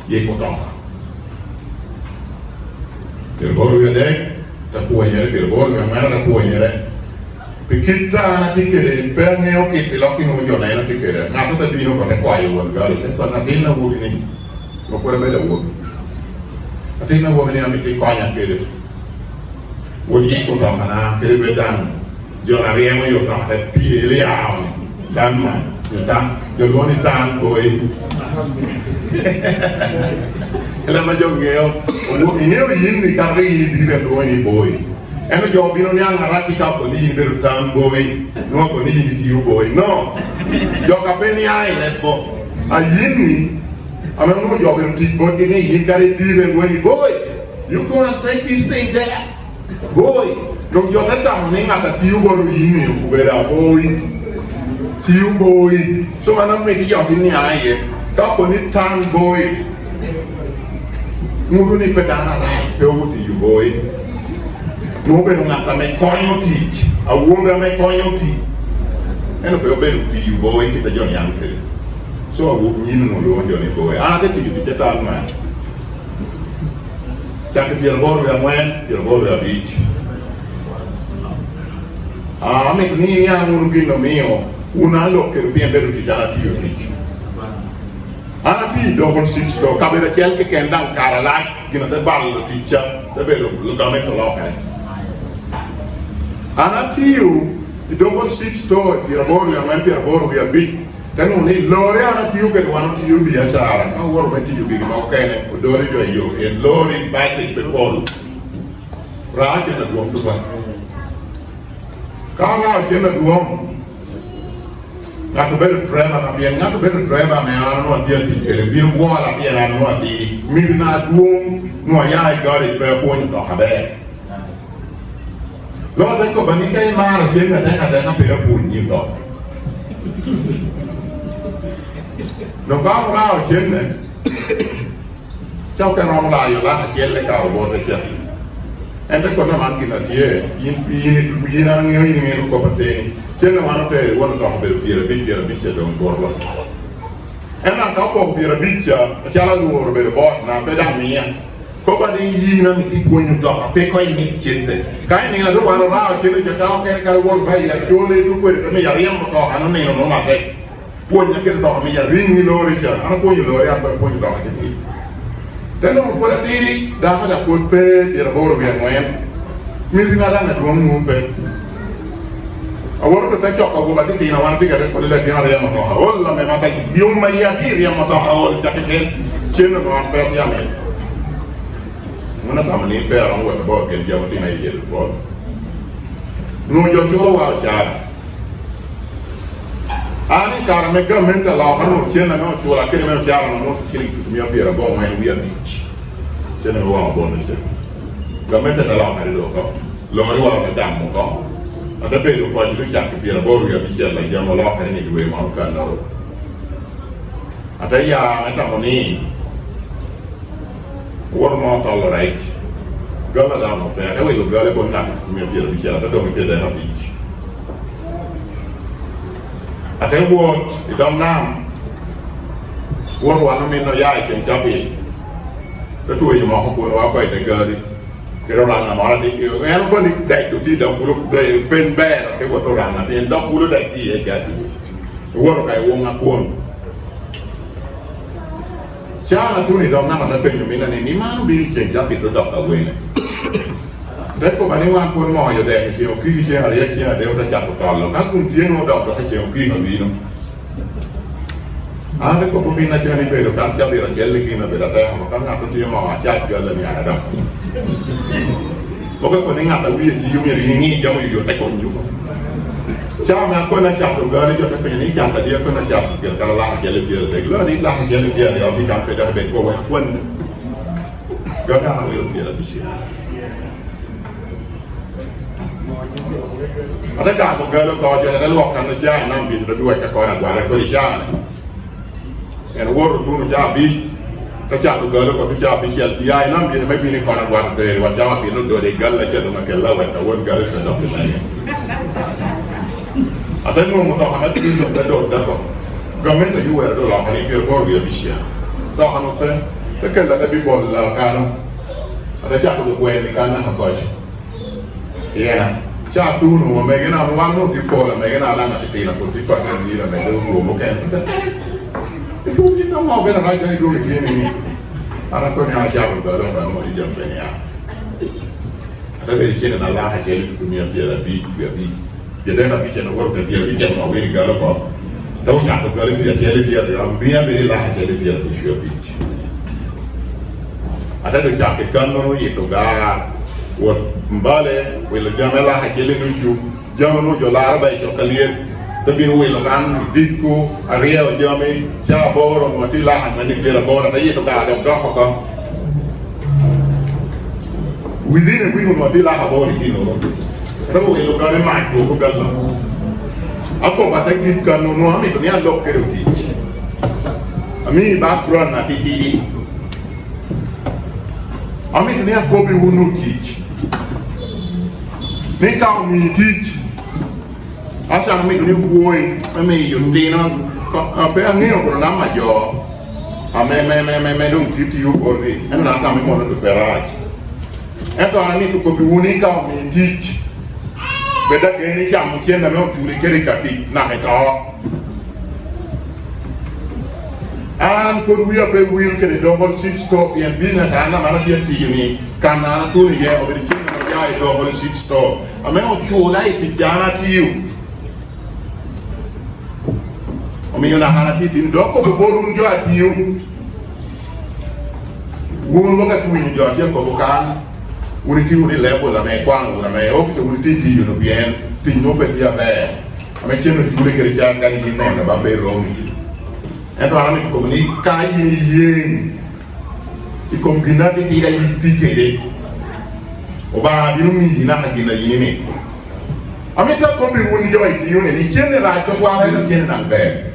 ye ko ta Piero Borghi da puonyere Piero Borghi ma da puonyere pikitta na tikere per ne o che ti locchi non io na tikere na to da bino ko te qua io gal e to na dina wo ni ko pure bella wo atina wo ni amiti ko nya kede wo di ko ta mana kede bedan jo na riemo io ta da piele a dan ma ta jo lo ni tan boy la ma jo ngeo o ineo yin ni ka ri di be do ni boy eno jo bino ni anga rati ka po ni be tan boy no ko ni ti u boy no jo ka pe ni ai le bo a yin ni ama no jo be ti bo ni yin ka ri di be boy you gonna take this thing there boy no jo ta ni nga ti u boy yin ni u be da boy ti u boy so ma no me ti jo ni ai ka po ni tan boy muru ni pedana lai pe o ti boy no be no ngata me konyo ti a wo be me konyo ti eno pe obedo ti boy kita jon yang ke so wo nyin no lo jon boy ana te ti ta ma ta ke pier bor ya mwen pier bor ya beach me ni ya un gino mio una lo che bien vedo ti già ti io ti ana ti double six sto capire che andam cara là gino te ballo ti già te vedo lo da metto lo fare ana ti io i double six sto pier bor ya mwen pier bor ya beach dan ni lore ana ti io che quando ti io via sara no vuoi metti io ma ok o dore io e lore vai per bol raje da duom tu ba Kala kena duom, ngatu beru driver na biar ngatu beru driver me anu dia tikere biar wala biar anu adi mirna duom no ayai gari pe poni to habe. Lo te ko bani kai mara sien na ta pe poni to. No ba ra sien ne. Chao ka rom la yo la sien le ka ro te cha. Ente ko na man kina tie yin na ngi ni ko pateni chenna wana pe wona to be pira don borlo ena ka ko pira bicha chala nuoro be boss na pe da mia ko ba ni yin na mi ti ponyo to pe ko ni chente kai ni na do wana ra chene ja ka ke ka wor ba ya chole tu ko me ya riam to anu ni no ma pe ponyo ke to mi ya ring ni lori ja anu ponyo lori a ponyo to ke ti Tendo mo pula tiri da da ko pe pira boro mi ngoyen mi rina da na duom mu pe awor pe ta ko ba ti na wan piga ko le ti na ya mo to ha olla me ma ta yum ma ya ti ya mo to ha ol ta ke chen no an pe ya me mona ta mani pe ran wa ba ke ja mo ti na ye bo no jo solo wa ja ani cara me gamenta la hanu cena no chola che me chiaro no ti click mi apira bon ma via beach cena no wa bon ce gamenta la mari do ko lo ri wa ka dammo ko ata pe do ko ji cha ki pira boru ya beach la jamo la hari ni due ma ka no ata ya meta moni war mo to right gala da no pe e we lo gale bon na ti mi apira beach la do mi pe da na beach Ate wot idom nam wor wanu min no ya ken jabi to to yi ma ko no wa ko ite gari ke ro na mara di yo en ko ni dai do ti da kulo de pen ber ke wo to rana pen da kulo dai ti e ja ti wor kai wo nga kon cha na tu ni dom nam na pen mi na ni ma no bi ken jabi do da ka we ne Depo bani wa ko mo yo de ke o ki ke ari ke de o da cha ko talo ka kun tie no da ke o ki no vino ande ko ko bina ke ni be do kan cha bi ra chelle ki na be da ta ma kan na ko tie mo a cha ga la ni ara ko ko ni nga ta wi ti yo mi ri ni ja mo yo ta ko nyu ko cha ma ko na cha ko ga ni jo ta pe ni cha ta dia ko na cha ke ka la ke le bi de la ni la ke le bi de o ti kan pe da be ko wa ko ga na wi bi ra bi si Ada dah bergaul kau jadi luak kan aja nam bis berdua ke kau nak buat kau disana. Yang word tu nak jadi, kerja bergaul kau tu jadi sial dia nam bis macam ni kau nak buat dari wajah apa pun tu dari gal aja tu nak kelau atau wan gal tu nak lagi. Ada ni mau tahu amat tu sudah dah kau. Gamen tu juga ada lah hari biar kau biar bisa. Tahu kan apa? Terkadang ada bibol lah kan. Ada cakap tu kau ni kan nak kau. Iya, cha tu no me gena wano di pola me gena lana ti na ko ti pa ka ni na me do mo ke e tu ti no mo vera ra ga do ke ni ana ko ni a cha ro da no di jam pe ya ada be ti na la ha ke tu mi a bi je de na bi ke no ko te bi no we ga ko da u cha to ga bi te le bi ya bi ya be la ha ke le bi bi shi bi ada de cha ke kan no ye to ga Wat mbale wila jamela hakele nuju jamano jolara bay jokaliet tabir wila kan dikku area jame ja boro ngati lahan mani bera boro tayi to ga do ko within a week ngati lahan boro dino rawo wila kan ma ko galla ako bataki kan no ami to ya lo kero teach ami background na titi ami to ya ko bi wonu teach Nika mi teach. asa mi ni buoi me yutino pe angeo con na majo me dum titi yu corri e non anda mi mono per raggi e to ani tu ko unica mi teach beda che ni chiamo chienda me o giuri che ricati na e to an ko wi ape wi che le double six stop in business ana ma ti attini kana tu ni ye o per chi non ya e double six stop a me o ciula e ti chiama tiu o mi una kana ti din do ko borun jo atiu un luogo tu in jo atiu ko kan uniti uni level la me quan una me office uniti ti no bien ti no pe ti ave a me cheno giure che ricerca gani di nemme va be romi e tra l'altro come ni kai yen i combinati ti dai ti che o ba di non mi na ha gina yini a me ta ko bi un jo ti uni ni chene la to qua la chene na be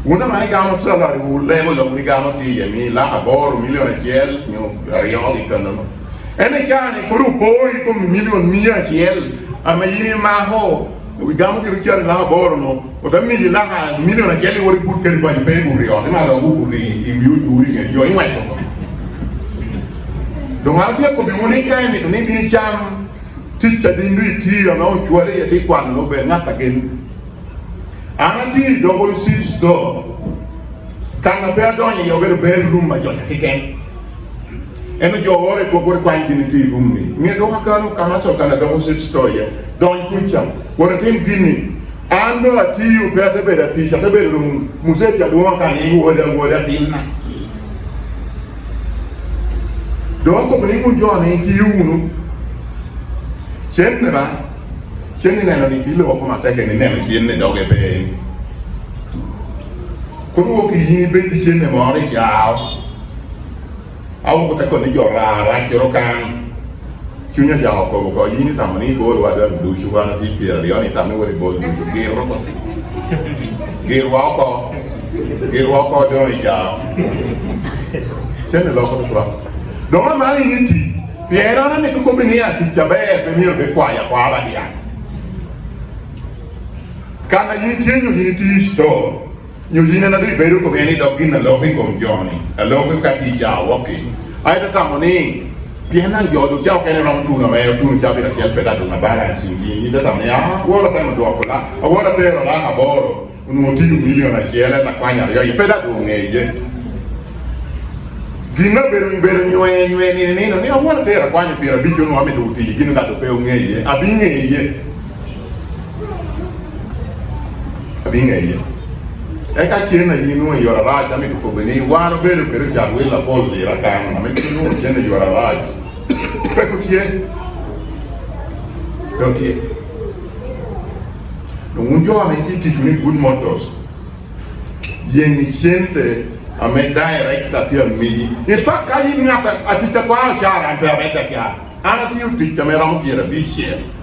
una mai gamo salari un level lo gamo ti e mi la lavoro milione chiel mio arioli canno e ne chiani con poi con milione mia chiel a me yini ma ho gamo ti richiare la lavoro no o da mi la milione chiel vuoi buttare poi per burrione ma lo burri i più duri che io in mezzo domani ti come unica e mi ne chiam ticcia di lui ti no chiuare di quando per nata che anati dopo il six store kana per ogni io per room ma io che e no io ora tu per quanti di room mi do kana so kana dopo six store don kucha ora tem gini ando ati per te ati sa te per un museo che do kana io da tinna dopo per un giorno ti uno scende Seni neno ni kilo ko ma teke ni neno seni do ke pe ko wo ki ni be ti seni mo ri chao awu ko ta ko ni jo ra ki ro kan chunya chao ko yini ta ni bo wa da du shu wa ni pi ri oni ta me wo ri bo du ge ro ko ge wa ko do i chao seni lo ko pro do ma ni ti pi era na ni ko be ni ati chabe pe mi be kwa ya kwa ba dia kana yini tienyo yini ti sto nyu yini na dei beru ko vieni dogi na logi con Johnny a logi ka ti ja okay ai da tamoni piena jodo ja ke ron tu na me tu ja bi ra che peda na balance yini da tamni a ora ta no do ko la ora te ro la aboro un motivo milione che la quagna io peda do ngeye gina beru nyue ni no ni ora te ra quagna pira bi jo no ame do ti gina da do pe ngeye abingeye abingeye e ka chire na yinu yora raja mi ko beni wano bere per ja quella polli rakan ma mi nu chene yora raja pe ko tie doki un gio ame ti suni Goodmotos yeni gente a me direct ti mi e fa ka yin nata atita qua chiara per me da chiara ana ti uti me rompire bicie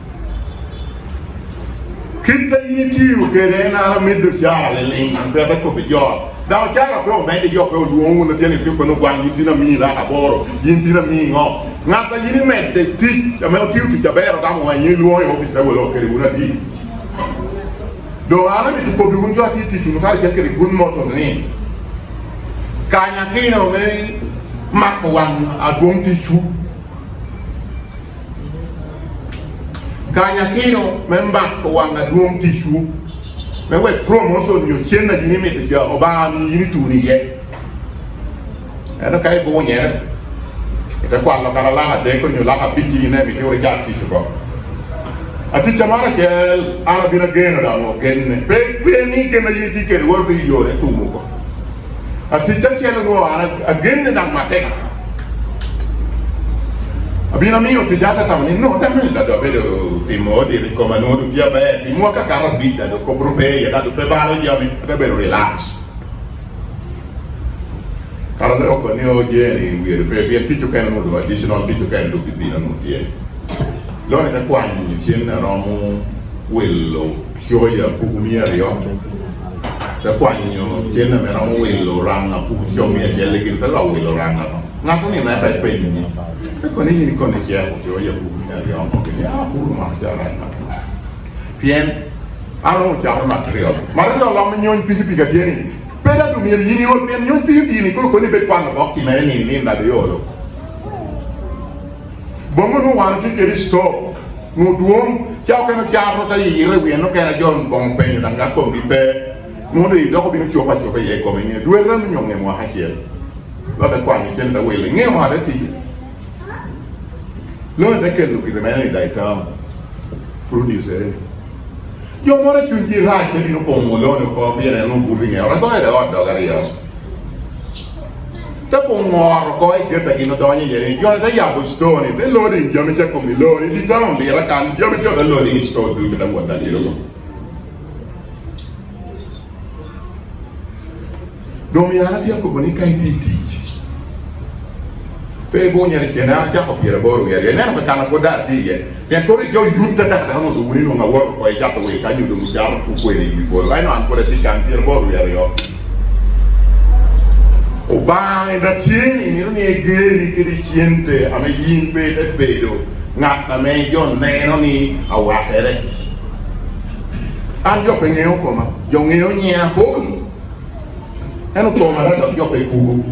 Kita ini tiu che era medo chiara le link per ecco che io da chiara però me io però duomo non tiene più quando guardi di mi la lavoro di mi no ngata yini mette ti a me tiu ti cabero da mo yin luo io fi sa quello che una di do ana mi ti pobi un giorno ti non fare che di Goodmotos ni kanya kino me makwan a gonti su kanya kino memba ko wanga dum tishu me we promotion yo chena jini me te oba mi yini tuni ye eno kai bo nyere ita kwa la kala la de ko nyu la ka biji ne mi ore ja tishu ko ati chamara ke ana bina gena da no genne pe ni ke na yiti ke wo fi yo re tumu ko ati cha chena no ana genne da mate abina mio ti già tamani no da me da dove ti modi ricomano tu via beh di muoca carabita do copropei da do preparo di abi da bello relax cara da ko ne o jeni wir pe bien ti che non do additional ti che do di non ti è loro da quando ci eravamo quello chioia pugumia rio da quando ci eravamo quello ranga pugumia che che però quello ranga na ko ni na pe penni e con i con che io pugumia rio che ya pur ma da ranga Bien, ano chiaro material. Ma io la mignon pipi che tieni. Per tu mi rini o per mignon pipi ni con i quando occhi me ni da io. Bongo no wan che sto. No duom, ciao che no chiaro da ire wi no che era John bon pegno da ga con bi pe. No dei dopo bi no chopa chopa ye come ni due ram mignon ne mo ha chiel. Lo da qua ni tenda wele nge mo da ti. Lo da che lu bi me ni dai ta. Producer. Io more più di ragazzi di un po' molone un po' viene non burri ora dove ho da garia dopo un morro poi che perché non do niente io da ya bustoni dello di io mi c'è con miloni di down di la can io mi c'è dello di sto due da guardare io domiana ti comunica i titi per buoni richiena già capire boru ya ne non kana ko da ti ye e ko ri yo yutta da da no du ni no na wor ko ya to we ka ju du jar tu ko ri bi boru ai no ancora ti kan ti boru ya yo o ba da tieni ni e geri che dicente a me yimpe e bedo ngata me yo ne no ni a wa ere an yo pe ne o ko ma yo nge o nya bon e no ko ma da yo pe ku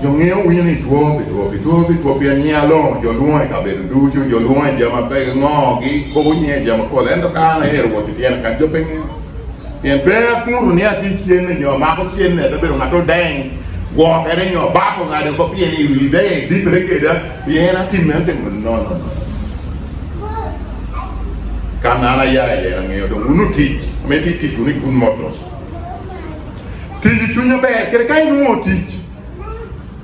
yo ngeo wini tuo piania lo yo luai ka be duju yo luai jama pe no gi ko bunye jama ko lendo kana ero wo ti tiene kan jo pengi bien pe kuru ni ati tiene yo ma ko tiene da be una to den wo ka de yo ba ko ngade ko pieni wi be di pre ke da bien ati mente no kanana ya ngeo do unuti me ti uni Goodmotos ti chunya be kere kai no ti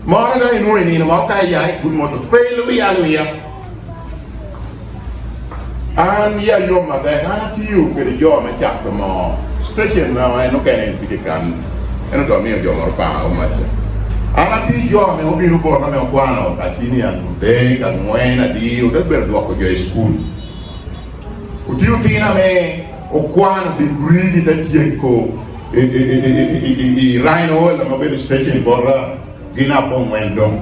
Mora dai noi ni ma kai ya Goodmotos pelu ya an ya yo ma da na ti u che yo ma chapto mo station na no che ne ti kan e no do mi yo mo pa o ma cha ana ti yo me obi lu bo na me kwa no ka ti ni an de ka nuena di o del ber do ko jo school o ti u ti na me o kwa na bi gridi da ti ko i rhino la mo be station borra gina pon wendom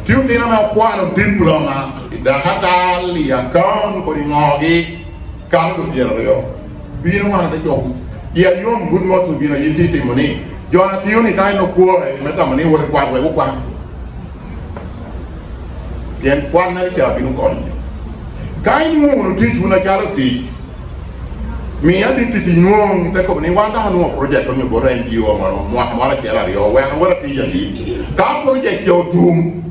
tiu tina me quano diploma da hatali account ko di ngogi kan do pierreo bino wana da job ya yom Goodmotos bino yiti timoni jona tiu ni kai no ko e meta mani wo kwa bien kwa na ka bino kon kai mu no ti una kala ti mi adi titi nuong te ko ni wanda no project ko mi bo rendi o maro mo ala kela rio we no wara ti yandi ka project yo tum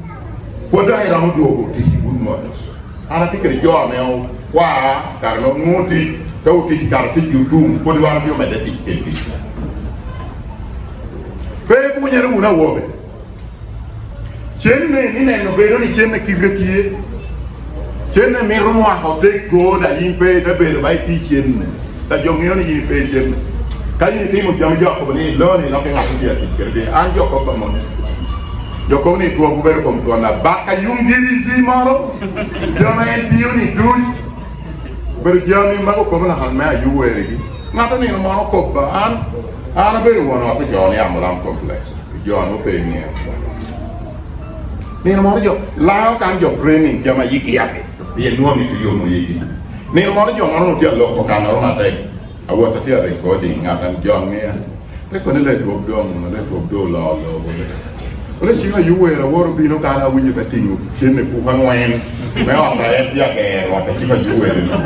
ko dai ra mo do ti Goodmotos ana ti ke jo me o kwa kar no muti do ti kar ti tum ko di wara ti o me de ti ke ti pe bu nyere una wobe chenne ni ne no be ni chenne ki vetie chenne mi rumo a hote go da impe da be ba ti chenne da jongyo ni pe chen ka ni ti mo jam jo ko ni lo ni lo ke ngati dia ti kerde an jo ko ba mo jo ko ni tuo bu ber kom to na ba ka yung diri si maro jo ma en ti ni du ber jami ma ko na han ma yu were gi ngata ni mo ko ba an be wo no to jo ni amulam complex jo no pe ni ni mo jo la kan jo training jama yiki ya ye no mi to yo mo yiki ni mo jo mo ti lo ko kan ro na te awo ta ti recording ngata jo ngia le ko le do lo ole chinga yuwe ra woro bino kana winye betingu chene ku hangwen me o ta e dia ke ro ta chinga yuwe no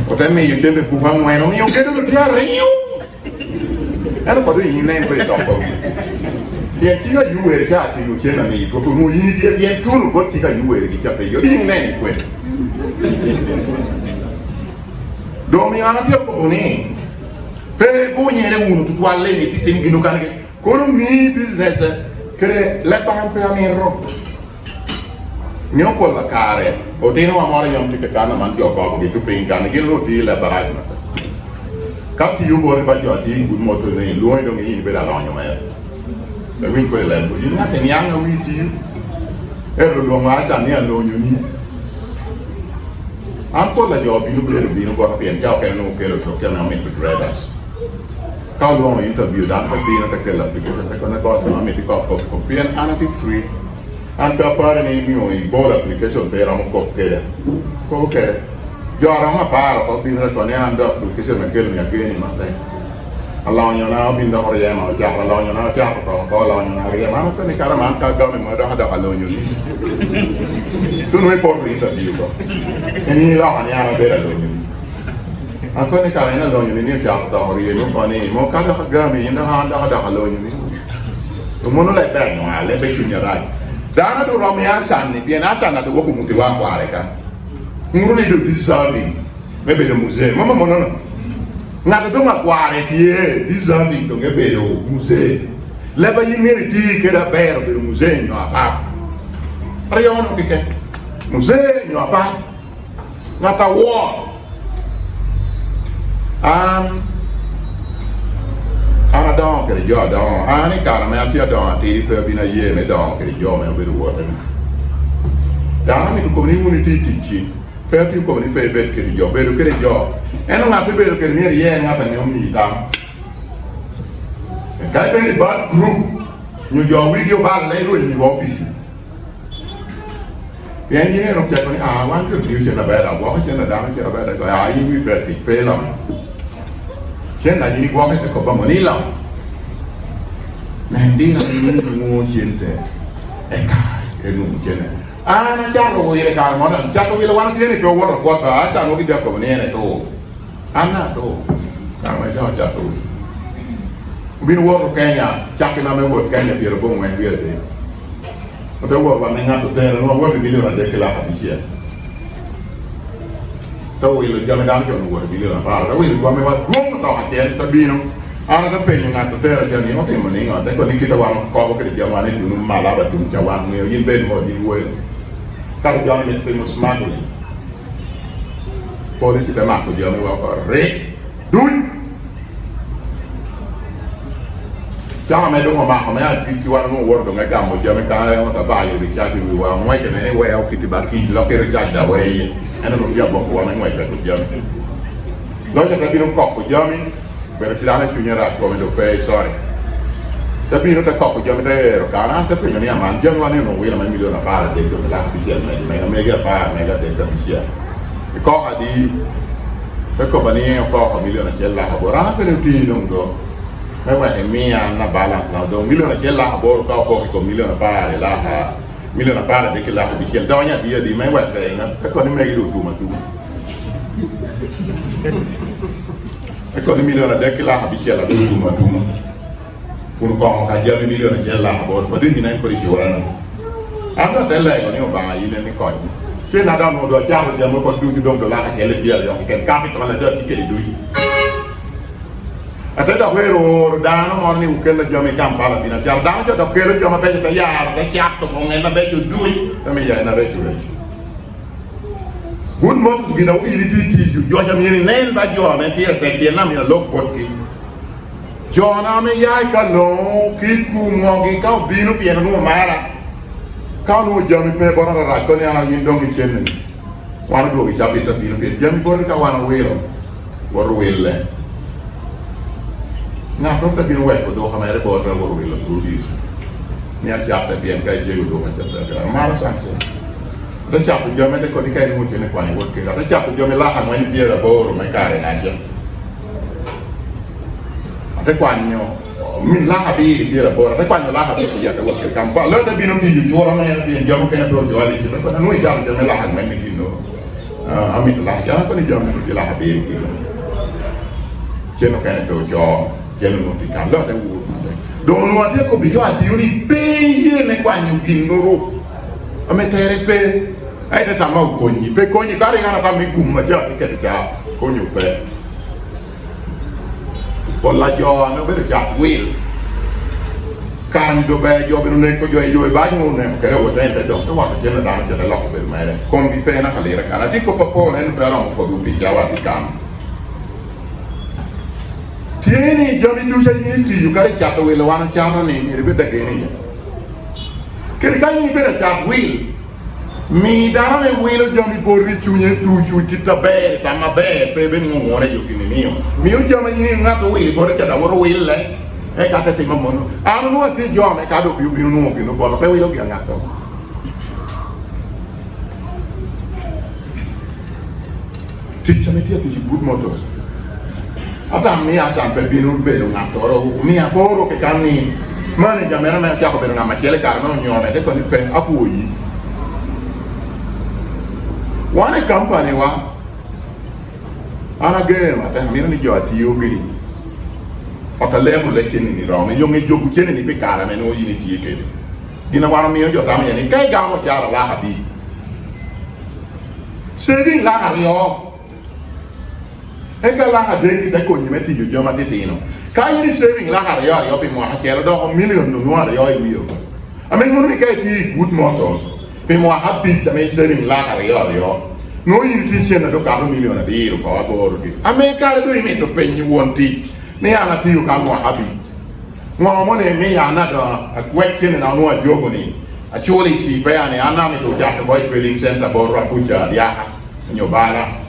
o te me yende ku hangwen mi o ke do ti ariu era pa do yin nem pe to ko bien chinga yuwe cha ti u chena ni to ko mu yin ti bien tu no ko chinga yuwe ki cha pe yo yin nem ku do mi ana ti ko ni pe bu nyere unu tu alle mi ti tingi no kana ko no mi business che le pampe a mirro mio con la care o dino amore yom ti kana man jo ko bi tu pinga ne gelo ti le barai na ka ti yu bo ba jo ti Goodmotos ne lo ndo ngi be la lo nyo me le win ko le bo ina te nyanga wi ti e lo ma sa ne lo nyo ni anko la jo bi no be no ko pien ja ke no ke lo ke na me drivers kalau orang interview dan pergi nak ke lab kita nak kena kau tu ambil di kau pian anak tu free anta pare ni mio I board application per am ko kere jo ara ma para ko bin to ne anda application na kel ni akeni ma tai Allah nyona bin da hore ma ja Allah nyona ja ko Allah nyona re ma ko ni kara man ka ga me ma da Allah nyoni tu no e por ri da dio ko ni la ni ara bera do ni ako ni kara na do ni ni ja da hore no ko ni mo ka da ga me ni da Allah nyoni to mo no le ba no ale be chu nyara dana do rom ya san ni bien asan na do ko muti wa kware ka nguru ni do deserving maybe the musée mama mo no na do ma kware tie deserving do ngebe do musée le ba yimiri ti ke da ber do musée no apa ayo no ke musée no apa na ta wo ana don che jo don ani cara me atia don ti per bina ye me don che jo me vedo vuoto da mi community tici per ti come ni per che jo vedo che jo e non ha più vedo che mi ye nga per ne mi da e kai per il bad group ñu jo video ba lei ro ni office e ni ne non che con wan che ti c'è na bella wa che na da che na bella ga ai mi per ti pela chen na ni gwa ke ko ba moni la ndi na ni mo chente e ka e no chene ana cha ro ile ka mo da cha to ile wan tiene ko woro ko ba sa no ki da ko ne to ana to ka ma cha to bin woro Kenya cha ke na me woro Kenya piero bon wen bi de o te woro ba me ngato tere no woro milione de ke la habisia to ile jame dan ko woro milione pa da ile ko me wa dum to ha chen to bino ana da pe ngato tere jani o te mo ni ngate ko ni kita wan ko ke jamane tu ma la ba tu cha wan ne yin ben mo di wo tar jani me pe mo smagli polisi da ma ko jame wa ko re dun Chama me do ma ko me a ki wa no wor do me ga mo jame ka e ta ba ye ri cha ti wa mo ke ne we o ki ti ba ki lo ke ri cha da we ana no ya bo ko wa me mo ke to jame lo ja ka bi no ko jame per tirare più nera come do pe sorry da bi no ta ko jame da ero ka na ta pe ni ma jame wa ne no we ma milione para de do la bi sia me ga pa me ga de ka bi sia e ko adi pe ko ba ni ko milione ce la ora per ti non do me wa e mia na balance na do milione ce la bor ko milione para la milione para de che la bi sia do nya dia di me wa pe na pe ko ni me do tu ma tu e ko ni milione de che la bi sia la do tu ma tu pur ko ka ja milione ce la bor ba di na ko ri ora na anda de la ko ni ba yi ne ni ko ce na da no do cha do mo ko du di do la ka ce le dia yo ke ka fi to la do ti ke di du ate da vero dano morni ukella jome kampala bina cha dano cha da kelo jome be ta yar da chatto con na be chu dui da mi ya na re chu Goodmotos bina u ili ti ju jo cha mi nen ba jo me pier te bien na mi lok pot ki jo na me ya ka no ki ku mo ki ka binu pier no mara ka no jome pe bora ra ko ne a yin dong mi chen wana do ki cha bi ta binu pier jame bor ka wana welo wor welle na proprio di nuovo do hamere ko tra woro wilo through this ni a chapta bien kai je do ka chapta mara sanse da chapta jome de ko ni kai mu tene kwa ni wokke da chapta jome la ha ngani biera boro mai kare na sia ate kwa nyo min la ha bi biera boro ate kwa nyo la ha bi ya da wokke kam ba la da bino ti ju wala mai bien jome ke na pro jo ali ko na no ja jome la ha ngani kinno amit la ja ko ni jome ti la ha bi kinno cheno ka na to jo jeno di kan lo de wu do no ate ko bi jo ati uni pe ye ne kwa nyu ginoro ametere pe ai ta ma ko ni pe ko ni kare ngana ta mi kum ma ja ke ta ko nyu pe ko la jo no be ja will kan do be jo be ne ko jo e ba nyu ne ke ro ta ente do to wa ke na da na lo be mere kon bi pe na kalera kana ti ko popo ne però ko du pi ja wa di kan tieni jami du sa ni ti yu kare chato we lo wana chato ni mi ribe da ke ni ke ka ni be cha wi mi dara me wi lo jami borri chunye tu chu kita be ta ma be pe be no ngore yu kini mio mi u jami ni ngato wi borri cha da woro wi le e ka te mo no anu no ti jo me ka do bi no no pe wi lo ga ngato Teacher me teach Goodmotos. Ata mi asan pe binu be nga toro mi aboro ke kami manager mera me ka ko be na ma kele kar no nyome de ko ni pe apu yi. One company wa ana ge ma ta mi ni jo ati yogi. Ota level le chini ni ro me yo ngi jogu chini ni pe kara me no yi ni ti ke. Dina wa mi yo ta me ni kai ga mo cha la ha bi. Saving la ha yo. Eka la ha de ki ta ko ni meti yo joma te tino. Kai ni saving la ha yo pe mo ha kero do million no no yo mi yo. Ame mo ni kai ti Goodmotos. Pe mo ha bi ta me saving la ha yo. No yi ti chena do ka million na bi ro ko agoro di. Ame ka do i meto pe ni won ti. Ne ana ti yo ka mo ha bi. Ngo mo ne me ya na do a question na no a jogo ni. Actually si pe ane ana me to ja boy trading center bo ra ku ja ya nyobara.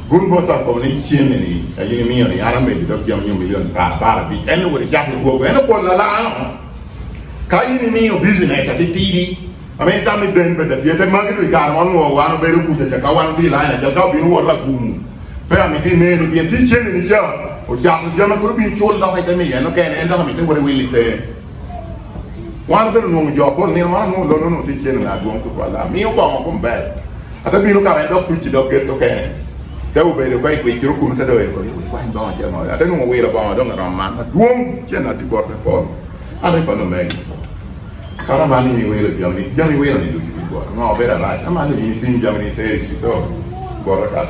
Goodmotos ko ni chien ni ayini mi ni ara me do jam ñu million pa bi en wo ja ko en ko la ka yini mi business ati tidi ame ta mi ben be de te ma ke do ka ma no wa no be ru ku ja ka wa no bi la na ja ka bi no la gumu pe ame ti ne ni bi ti chien ni ja o ja ko jama ko bi chol la ha te mi no ke en do mi te wo wi te wa no be no jo ko ni ma no lo no ti chien na do ko la mi o ba ko be ata bi no ka do tu ti do ke to ke Kau beli kau ikut ceruk pun tak ada. Kau ikut fine bang je mau. Ada nunggu wira bang, ada nggak ramah. Duang je nanti buat report. Ada pun nombor. Kalau mana ni wira jam ni wira ni tu jadi buat. Nggak beda lah. Mana ni tin jam ni terus itu buat rakyat.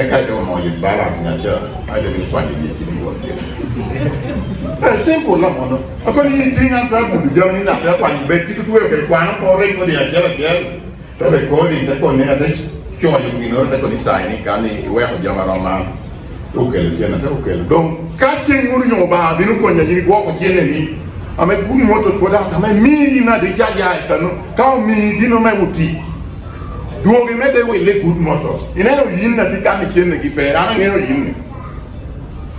Mereka tu mau jadi balance aja. Ada ni kuanti dia jadi buat dia. Simple lah mana. Aku ni tin apa pun jam ni nak apa kuanti. Beti tu tu yang kuanti korek kau dia jalan jalan. Tapi kau ni tak kau ni ada cho yung minor da ko ni sai ni kan ni we ko jama roma o ke le jena da o ke donc ka che ngur yo ba bi ko nya ni ko jene ni ame Goodmotos ko da ta me mi na de ja ya ta no ka mi di no me muti do ge me de we le Goodmotos ina no yin na ti kan ni jene ki pe ra na no yin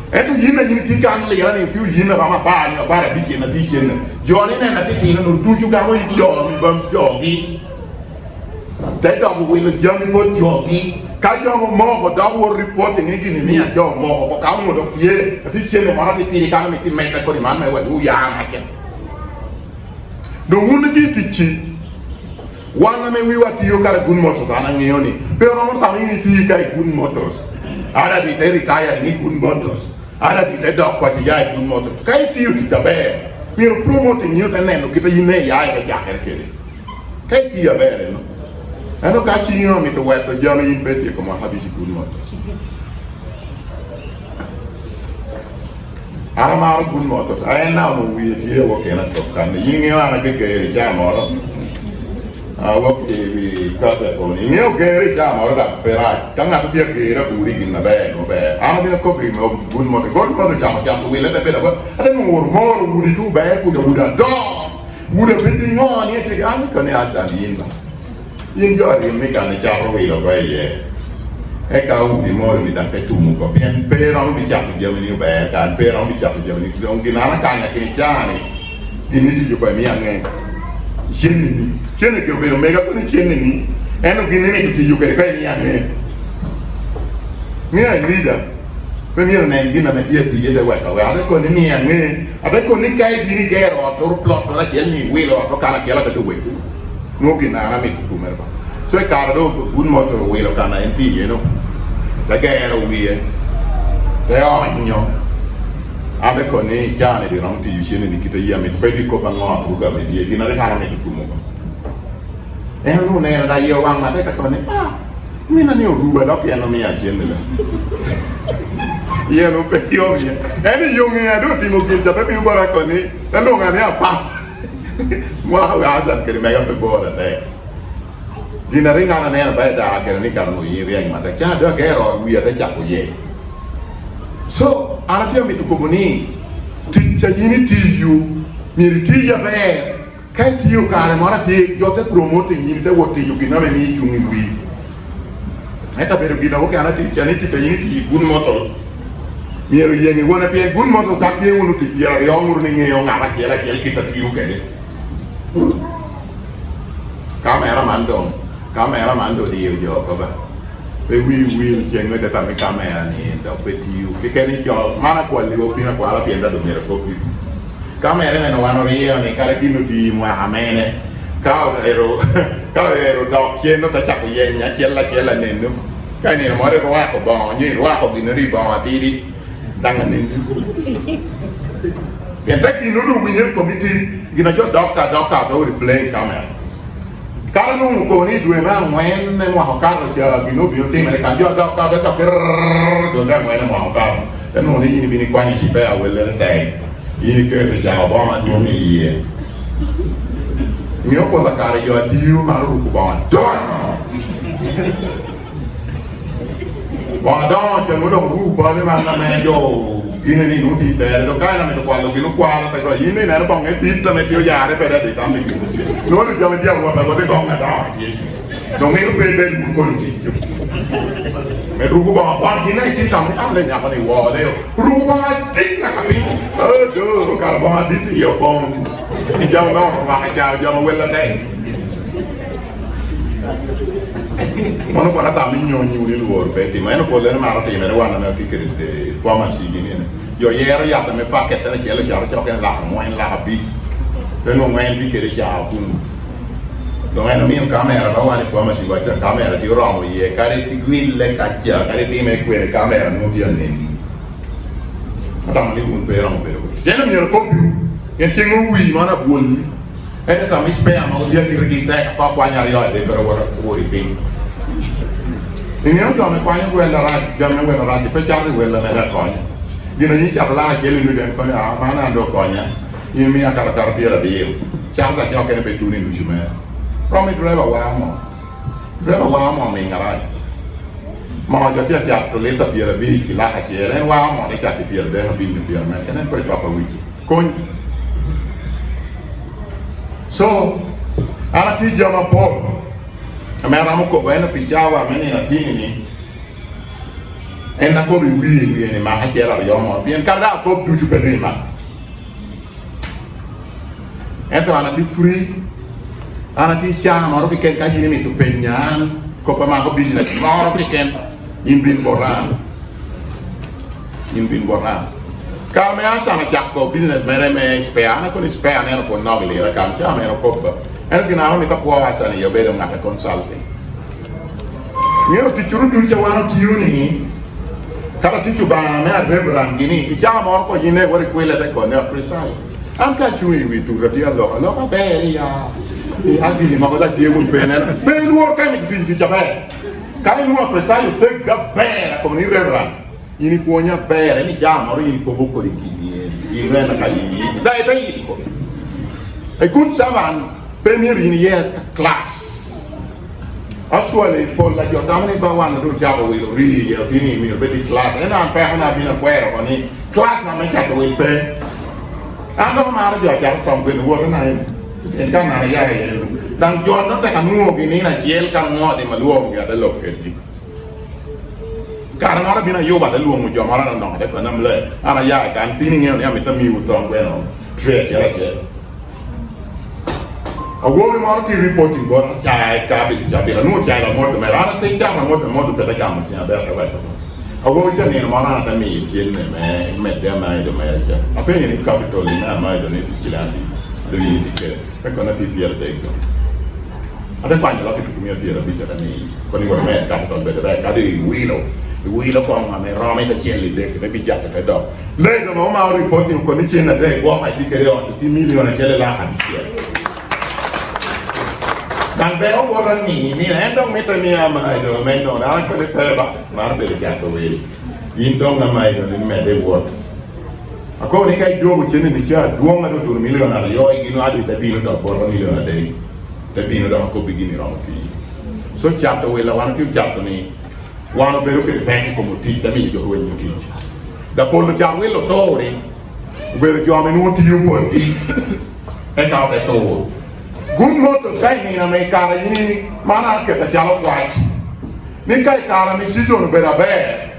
e tu yin na yin ti kan le ra ni tu yin na ba ma ba ni ba ra bi jene ti jene jo ni na ti ti no du ju ga mo yo mi ba yo gi They don't will journey boat yogi. Kajo mo ko da wo reporting ngi ni mi ajo mo ko ka mo do tie ati chene mara ti ti ka mi ti me ko ni man me wa du ya ma che. Do won ti ti chi. Wana me wi wa ti yo ka Goodmotos ana ngi yoni. Pero mo ta mi ti ka Goodmotos. Ara bi te retire ni Goodmotos. Ara ti te do ko ti ya Goodmotos. Kai ti yo ti ta be. Mi ro promoting yo ta ne no kita yine ya ka ja kere. Kai ti ya be no. Ano kachi yo mi to wet to jami in beti ko ma habisi Goodmotos. Ara ma Goodmotos. Ay na mo wi ti wo ke na to kan. Yingi ana ke ke ri cha mo ro. Wo ke wi ta se ko ni o ke ri cha mo ro da pera. Ka na to ti ke ra uri gin na be no be. Ana bi ko pri mo Goodmotos. Goodmotos cha cha to wi le be da ba. Ade mo mo uri tu be ku do da do. Uri be ti no ni ti ani ko ne a cha ni ba. Yin jo ri mi kan cha ro wi lo ba ye e ka u di mo mi da pe tu mu ko pen pe ro mi cha pu je mi ba kan pe ro mi cha pu je mi ko ngi na ka nya ki cha ni ini ti jo ba mi an jeni ni jeni ke be ro me ga ko ni jeni ni e no ki ni ti jo ke ka ni an mi a leader pe mi ne ngi na me ti ti ye de wa ka wa ko ni mi an ade ko ni kai di ni ge ro to plot la che ni wi lo to kana ke la de we no ki na mi tu merba so e cara do Goodmotos we lo kana enti ye no la gara wi e ogno abe ko ni chane di ronti yusene di kita ya mi pe di ko ba ngo tu ga mi di e na re kana mi tu mo e no ne da io wang ma te ka ko ne mi na ni o ruba do ke no mi a chene la ye no pe io mi e ni yo ngi a do ti mo ki ja pe mi bara ko ni e lo nga ne a pa Wah, asal kiri mega pebora deh. Di nari kana ne ba da kiri ni kana ni riang ma da cha da gero wi da cha ko ye. So, ana ti mi to ko boni ti cha yini ti yu mi ri ti ya be. Kai ti yu kare mara ti yo te promote yini te wo ti yu kina me ni chu mi wi. Eta pero gina wo kana ti cha yini ti Goodmotos. Mi ro yeni wona pe Goodmotos ta ti unu ti ya ri ongur ni ngi ngara chela kita ti yu kene. Kamera mando di yo ko ba will che noi da mi camera ni da petiu che ni jo mana kwa liwo pina kwa la pienda do mera kopi camera ne no vano rio ni kare kinu di mo amene ka ero do chieno ta chako yenya chella nenu kai ni mo re wa ko bo ni wa ko gino ri bo atiri danga nenu Kentak di nudu winyer committee gina jo doka do replay camera Kala nung ko ni due ma ngwen ne mo hakar ja gino bi te mere kan jo doka do da ngwen mo hakar e no ni ni kwa ni sipe a wele dai ini ke te ja ba do ni ye ni o ko la kare jo tiu ma ru ko ba do che no do ru ba le ma na me jo ini ni nuti te do kai na me do quando gino qua però ini ne bong e pitta me tio yare per dei tammi che non li abbiamo già qua per con da non mi rupe un con ciccio me rubo ba qua di nei ti tammi alle nya pa ni wo de rubo ba ti na capito do cara ba di ti io bon mi già no ma già quella dai Mana kona ta minyo nyuri luor pe ti meno ko le maro ti mere wana na ti ke de pharmacy gini ne yo yero ya me paket na chele jaro choken la ngwen la bi pe no ngwen bi ke de cha kun do eno mi camera ba wani pharmacy ba cha camera di romo ye kare ti gwille caccia kare ti me quelle camera non ti annendi ma ni un pe romo pe jeno mi ko più che tingu wi mana buon e ta mi spea ma dia ti rigite pa quanya rio de per ora fuori pe ini anche come quando quella radio per chiamare quella nella cogna viene gli chiamala che lui viene con la mano ando cogna in mia cartiera di chiamala che ho che ne petuni in luce me promi dreva uomo mi ngarai ma già ti ha fatto le tapiere bici la che era uomo ne che ti pierde bingo per me che ne poi papa wiki con so ana ti chiama po Amera mo ko bena pijawa meni na tini ni en na ko wi ni ma ha kera yo mo bien kada ko du ju pe ma eto ana ti free ana ti chama ro ken ka ni mi tu penyan ko pa ma ko business ma ro ken in bin boran ka me asa na chak ko business mere me speana ko ni speana ko no Lira kam cha me ro ko en gina ni ka po asa ni yo be do ngata consulting io ti churu tu chawano ti uni kala ti chuba me a reverend gini ichama mor ko gine wori quella de ko ne apprestai anche chui wi tu radi allo va bene ya e anche di ma da ti un bene per luo che mi ti chabe kai luo apprestai te ga bene come ni reverend ini puonya bene ni chiama ori ni ko bocco di chi in rena kai dai ko e good savan per mi rini class actually for la jotama ni bawan do jabo wi ri ya bini mi be class and am pa na bina kwero oni class na me chato wi pe ando ma ra jo jabo tom be wo na en ka na ya dan jon no te kanu gini na jel kan mo di maluo ya da loketi karena orang bina yoba da luo mo jo mara no de ko nam le ana ya kan tini ngi ya mi tami u tom be no tre ya la Agora mal ti reporting bora chai cabe di cabe no chai la moto merana te chiama moto per chiama ti aberta vai agora già ne mara da mi ci me da mai do mai già appena ni capitolo na mai do ne ti cilandi devi di che per con ti pierde ada quando la che ti mi dire bici da mi con i me capitolo vedere cade il wilo con ma me rome da cieli de che bi già che do lei do ma reporting con i cena de qua mai di che do ti milioni che le la ha di Dan beo boran ni endong meta mi ama do me no na ko de peba mar be jato we indong na mai do ni me de wo ako ni kai jogo chene ni cha duonga do tur milionario e gino adi te bino do boran miliona de te bino do ko bigini romti so chato we la wan più chato ni wano bero che pensi come ti da mi do we ni ti da pollo cha we lo tori bero jo minuti un po' di e ka de to Goodmotos kai ni na me cara ini mana ke ta jalo kwat ni kai cara ni si sono per aver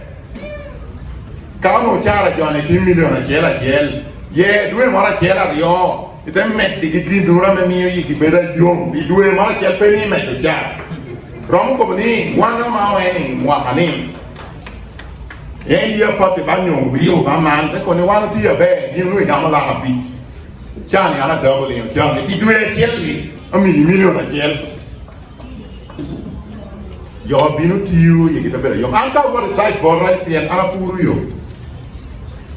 ka no chiara gione 10 milioni chela ye due mara chela rio e te metti che ti dura me mio i che per io i due mara chel per mi metto chiara Romo ko ni wana ma weni wa ani e dia pa te banyo bi o ba man ko ni wana ti be ni nu da mala ha bi cha ni ana double ni cha ni du e cheli ami million a chel yo binu ti yu ye kita bela yo anka wo side borra pi ana puru yo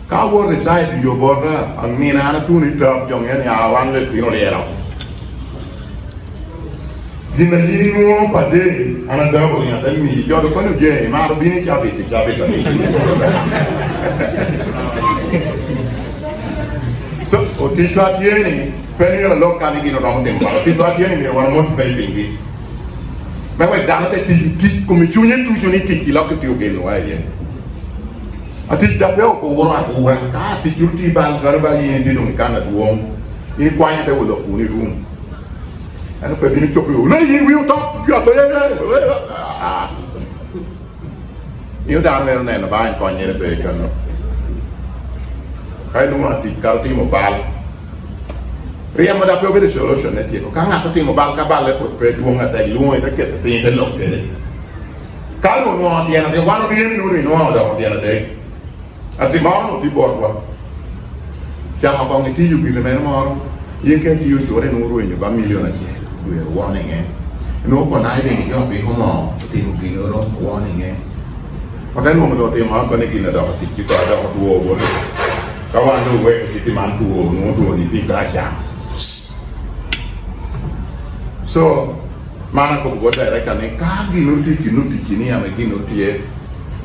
ka wo side yo borra amina ana tu ni top jong ya ni awan le tino le era dina yini mo pade ana double ya dan mi yo do kono je ma ro bini chabe ta ni so o ti swa tieni per io lo cani che non ho tempo ti swa tieni mi wan motivating di ma we dana te ti come chunye tu chuni ti lo che ti o gelo ai a ti da peo ko ora ka ti jurti bal garba yini ti dum kana duom ini kwanya te wo kuni rum ano pe bini chokyo le yin wi top ya to io da ne na ba ko nyere pe kano kai no ma ti karti mo bal riamo da pe obede solution ne ti ko kanga to ti mo bal ka bal ko pe duonga dai luoi da ke te de lo ke de ka no ti ana de wano bi no no da ti ana de ati ma no ti borwa ja ma ko ni ti yu bi ne mo yin ke ti yu so de no ru ni ba million a we are warning eh no ko nai de ni ko pe ko mo ti mu ki no ro warning eh maka no mo do te ma ko ne ki na da ti ki ta da ko wo wo ka wa no we ti man tu no to ni pi ka sha so mana ko go da ka ne ka gi no ti ki ni ame gi no ti e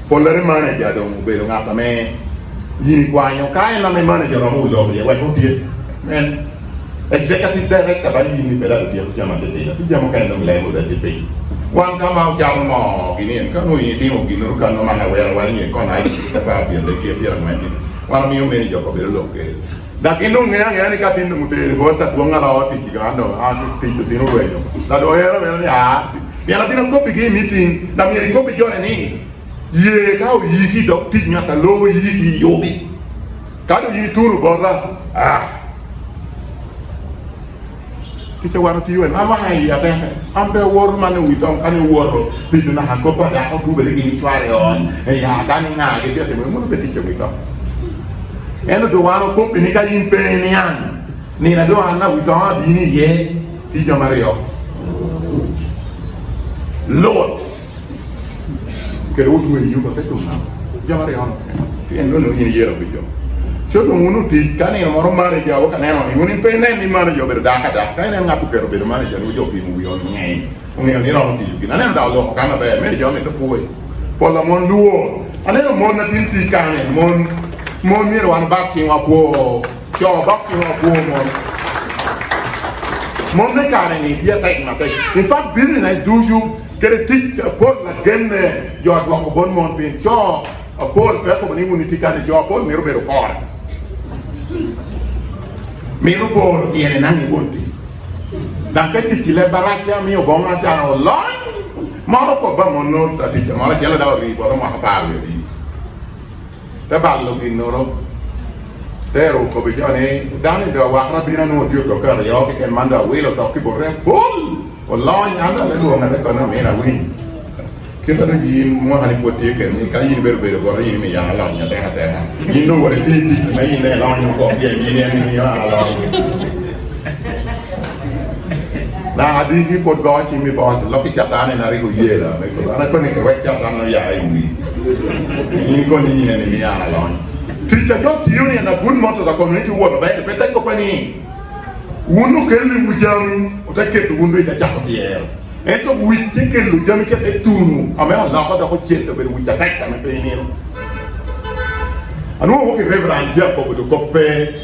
polare mana ja do mo be do ngata me yini kwa nyo ka na me mana ja ro mo lo ye wa ko ti men executive director ba yini pe da ti ko jama de ti jama ka no level da ti wan ka ma ja mo gi ni ka no yi ti mo gi no ka no mana wa ni ko na ta pa bi de ke bi ma ni wan mi o me ni jo ko be lo ke da che non neanche ne capendo mutere volta tu ngala oti ti grando a ti ti no wedo da do era me ya mi alla fine copy che meeting da mi ricopi giorni ni ye ka o yi ki do ti nyata lo yi ki yobi ka do yi turu borra ti che wano ti ma mai ya be ambe wor ma ne witon kan wor bi na ha ko pa da o tu be ki ni sware on e ya da ni na che ti mo be ti che witon eno do wano company ka impenian ni na do anna witama bini ye ti jamario lord che lo tu io ko te tu na jamario ti en no ni yero bijo so do uno ti kane mo romare ja o kane no ni un impenen ni mare jo ber da ka ne ngatu kero ber mare ja no jo pi mu yo ngai ni no ti bi na ne da lo kana be me jo me to puoi po la mon duo ane mon na tin ti kane mon mi wan bakki wa ko cho bakki wa ko mon ne kare ni dia tek ma tek in fact business do you get a teach por la genne yo a ko bon mon pin cho a por pe ko ni uniti kane jo por mi robero fora mi rubo tiene nani wonti da ke ti le barakia mi o bon ma cha no lo ma ko ba mon no ta ti ma la che la da ri bo ma pa di da ballo che noro pero ko be jone dani do wa na bina no dio to ka yo ke manda wilo to ki borre bol wallahi anda le do na ko na mera wi ke ta di mo hani ko te ke ni ka yin ber borre yin mi ya la nya da ta ni no wore ti na yin ne la nya ko ye ni ne mi ya la na di ki ko go chi mi bo lo ki cha ta ne na ri ko ye la me ko na ko ni ke wa cha ta no ya ai wi in con ni ne mi ana lo ti cha jo ti uni na Goodmotos da community wo ba e peta ko pani uno che li ujami o te che tu uno ita cha ko ti ero e to wi ti che lu jami che te tunu a me la ko da ko chiete per wi ta ta me pe ni anu wo che reverend ja ko do ko pe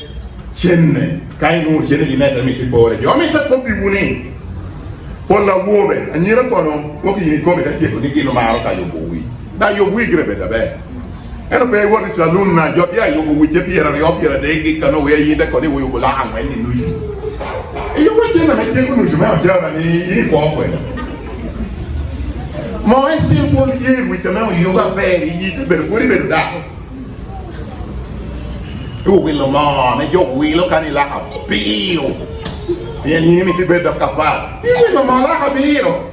cenne kai no cenne di meta mi ti pore jo mi ta ko bi uni por la wobe anyira ko no wo ki ni ko be ta che ko ni ki no ma ka yo bo wi da yo wi grebe da be eno pe wo sa lunna jo ti ayo wi che piera rio piera de ki kano we yi de ko ni wo la an wen ni nu e yo wa che na me che ko nu ma ja na ni ko ko mo è simple ye wi te me yo ga be yi te be ko ni be da yo wi lo ma me yo wi lo kan la ha pio e ni mi ti be da kapal ni lo ma la ha pio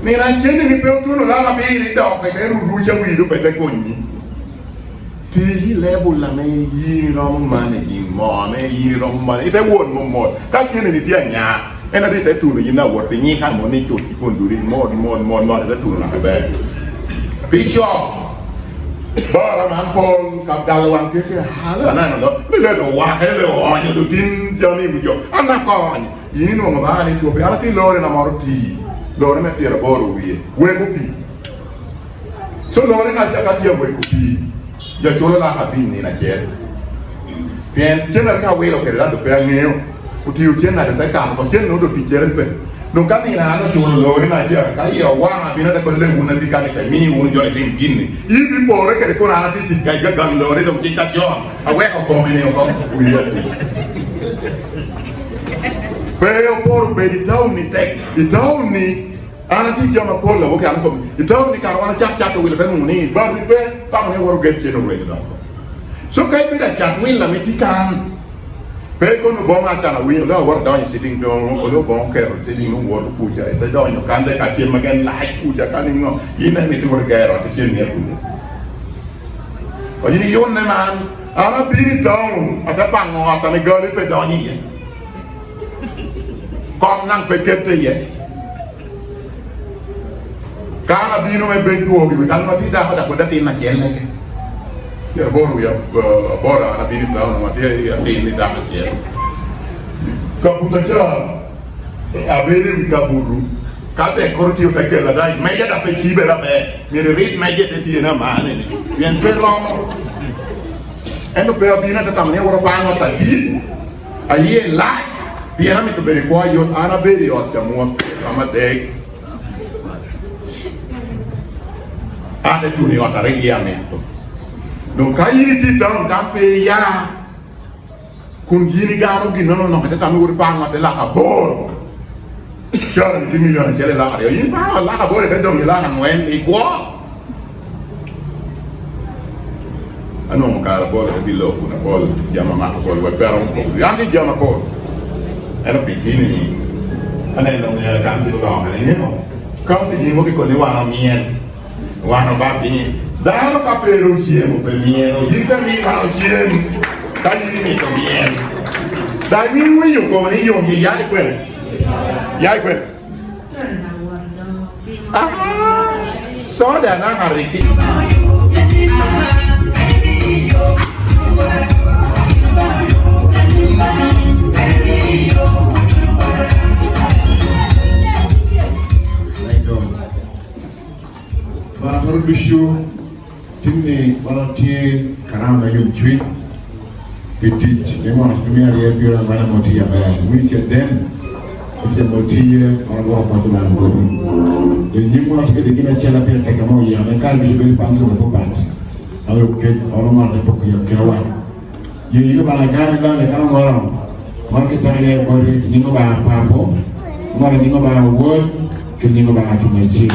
ni na chini ni pe tu no la be ri da ka te ru cha wi du pe te ko ni ti hi level la me yi ni ro ma ne yi mo ne yi ni ro ma ite won mo ka chini ni ti anya ena de te tu ni na wo te ni ka mo ni chu ti kon du ri mo de tu na be Bishop bara man Paul ka dalwan ke hala na no le do wa hele o anyo do tin jami bujo ana ko anyo yini no ma ni to be ala ti lore na morti lore me piera boro wie we ko pi so lore na ja ka ti we ko pi ya chola la ha bin ni na che bien chena ka we lo ke la do pe ngeo uti u chena de ka ko chena do ti chere pe non cammina no chulo lori na dia ka io wa bina da quelle una di cane che mi un giorno di pinni il bipore che con ana ti kai ga gan lori non ti cacio a we ko come ne ko Pero por be di tauni ana ti chiama polla wo che ana come di tauni ka wana chat chat will ben ni ba ni be ta ne woro get che no we da so kai be da chat will la metikan pe con bon a chana wi lo war da sitting do o lo bon ke sitting no war ku ja e da nyo kan de ka chen magen like ku ja kan no ina mi tu war ga ro te chen ne tu o ni yon ne man ana bi down ata pa ngo ata ne go le pe do ni ye kom nang pe ke te ye kana bi no me be tu o bi kan no ti da da ko da tin na chen ne ke ya boru ya bora na bini tao na mate ya tini da hache kaputacha abele mi kaburu kate korti o peke la dai meja da pe fibera be mi rit meja te ti na mane ni bien perlomo eno pe abina ta tamne woro bango ta di aye la piena mi to bere kwa yo ana bere o tamu amate ate tu ni o ta regiamento no kairi ti tan kampe ya kun gini gano gino no kata tamu ur pang mate la kabor sharon 10 million jele la ari yin pa la kabor ke dong la na ngwen ikwa ano mo ka bor ke bilo kuna bol jama ma ko we pero ko yangi jama ko eno pikini ni ane no ne kan ti lo ane ni no ka se yimo ke ko ni wa no mien wa no ba pini dano capero chiemo per mieno, per mi mano chiemo, dagli mi conviene. Dai mi io come io mi yai quelle. Yai quelle. Ah, so da na hariki. Ma production timne volontiers karama yum chui petit et mon première year puis on va monter ya ba oui c'est den c'est monter on va pas de la ngoni de ni mo que de kina chela pere ta kama ya me kal bi be panso ko pat alors que on ma de ko ya kira ye yi ba la gana la kana ngoro mo ke tare ko ni ko ba papo mo ni ko ba wo ke ni ko ba ha ki chi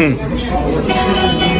Hmm.